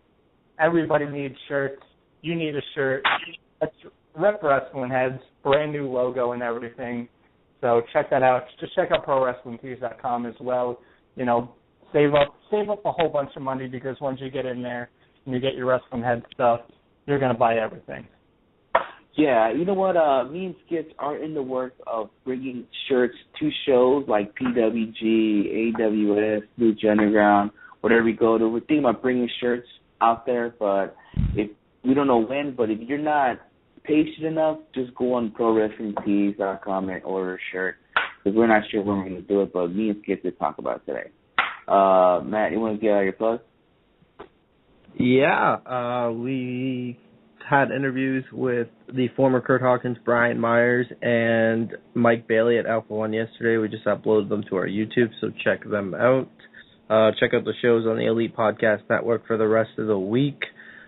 Everybody needs shirts. You need a shirt. That's Rep Wrestling Heads. Brand new logo and everything. So check that out. Just check out ProWrestlingTees.com as well. You know, save up a whole bunch of money, because once you get in there and you get your Wrestling Head stuff, you're going to buy everything. Yeah, you know what? Me and Skip are in the work of bringing shirts to shows like PWG, AWS, Lucha Underground, whatever we go to. We're thinking about bringing shirts out there, but if we don't know when. But if you're not patient enough, just go on ProWrestlingTees.com and order a shirt, because we're not sure when we're going to do it. But me and Skip did talk about it today. Matt, you want to get out your plug? Yeah, we had interviews with the former Kurt Hawkins, Brian Myers, and Mike Bailey at Alpha One yesterday. We just uploaded them to our YouTube, so check them out. Check out the shows on the Elite Podcast Network for the rest of the week.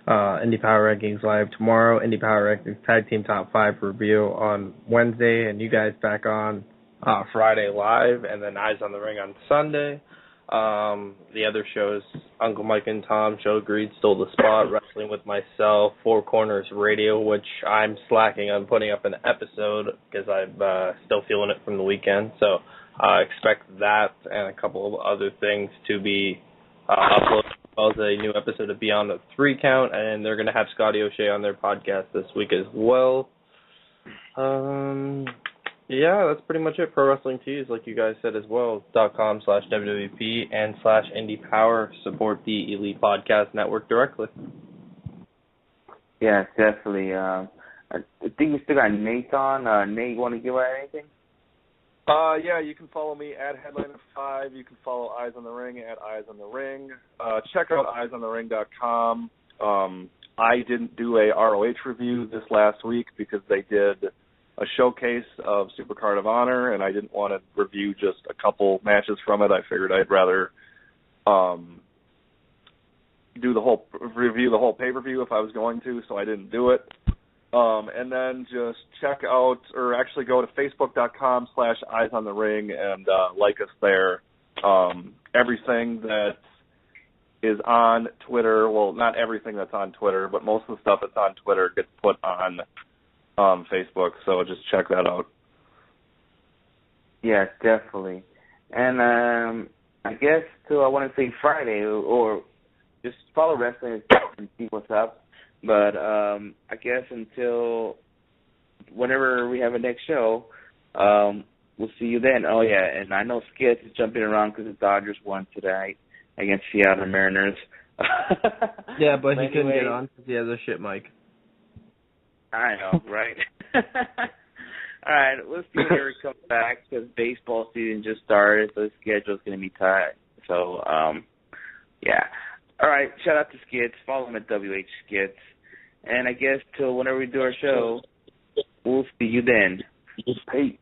Indie Power Rankings live tomorrow. Indie Power Rankings Tag Team Top 5 review on Wednesday, and you guys back on Friday live, and then Eyes on the Ring on Sunday. The other shows, Uncle Mike and Tom Show, Greed Stole the Spot, Wrestling with Myself, Four Corners Radio, which I'm slacking on putting up an episode because I'm still feeling it from the weekend. So expect that and a couple of other things to be uploaded, as well as a new episode of Beyond the 3 Count, and they're going to have Scotty O'Shea on their podcast this week as well. Yeah, that's pretty much it. Pro Wrestling Tees, like you guys said as well, .com/WWP and /IndiePower. Support the Elite Podcast Network directly. Yeah, definitely. I think we still got Nate on. Nate, you want to give out anything? Yeah, you can follow me at Headliner5. You can follow Eyes on the Ring at Eyes on the Ring. Check out EyesOnTheRing.com. I didn't do a ROH review this last week because they did a showcase of Supercard of Honor, and I didn't want to review just a couple matches from it. I figured I'd rather review the whole pay-per-view if I was going to, so I didn't do it. And then just check out, or actually go to Facebook.com/EyesOnTheRing and like us there. everything that is on Twitter, well, not everything that's on Twitter, but most of the stuff that's on Twitter gets put on Facebook, so just check that out. Yeah, definitely. And I guess I want to say Friday, or just follow wrestling and see what's up. But I guess until whenever we have a next show, we'll see you then. Oh, yeah, and I know Skits is jumping around because the Dodgers won tonight against Seattle Mariners. Yeah, but he couldn't get on because he has a shit mic. I know, right? All right, let's see when Eric comes back because baseball season just started, so the schedule's going to be tight. So, yeah. All right, shout out to Skits. Follow him at WH Skits. And I guess till whenever we do our show, we'll see you then. Peace.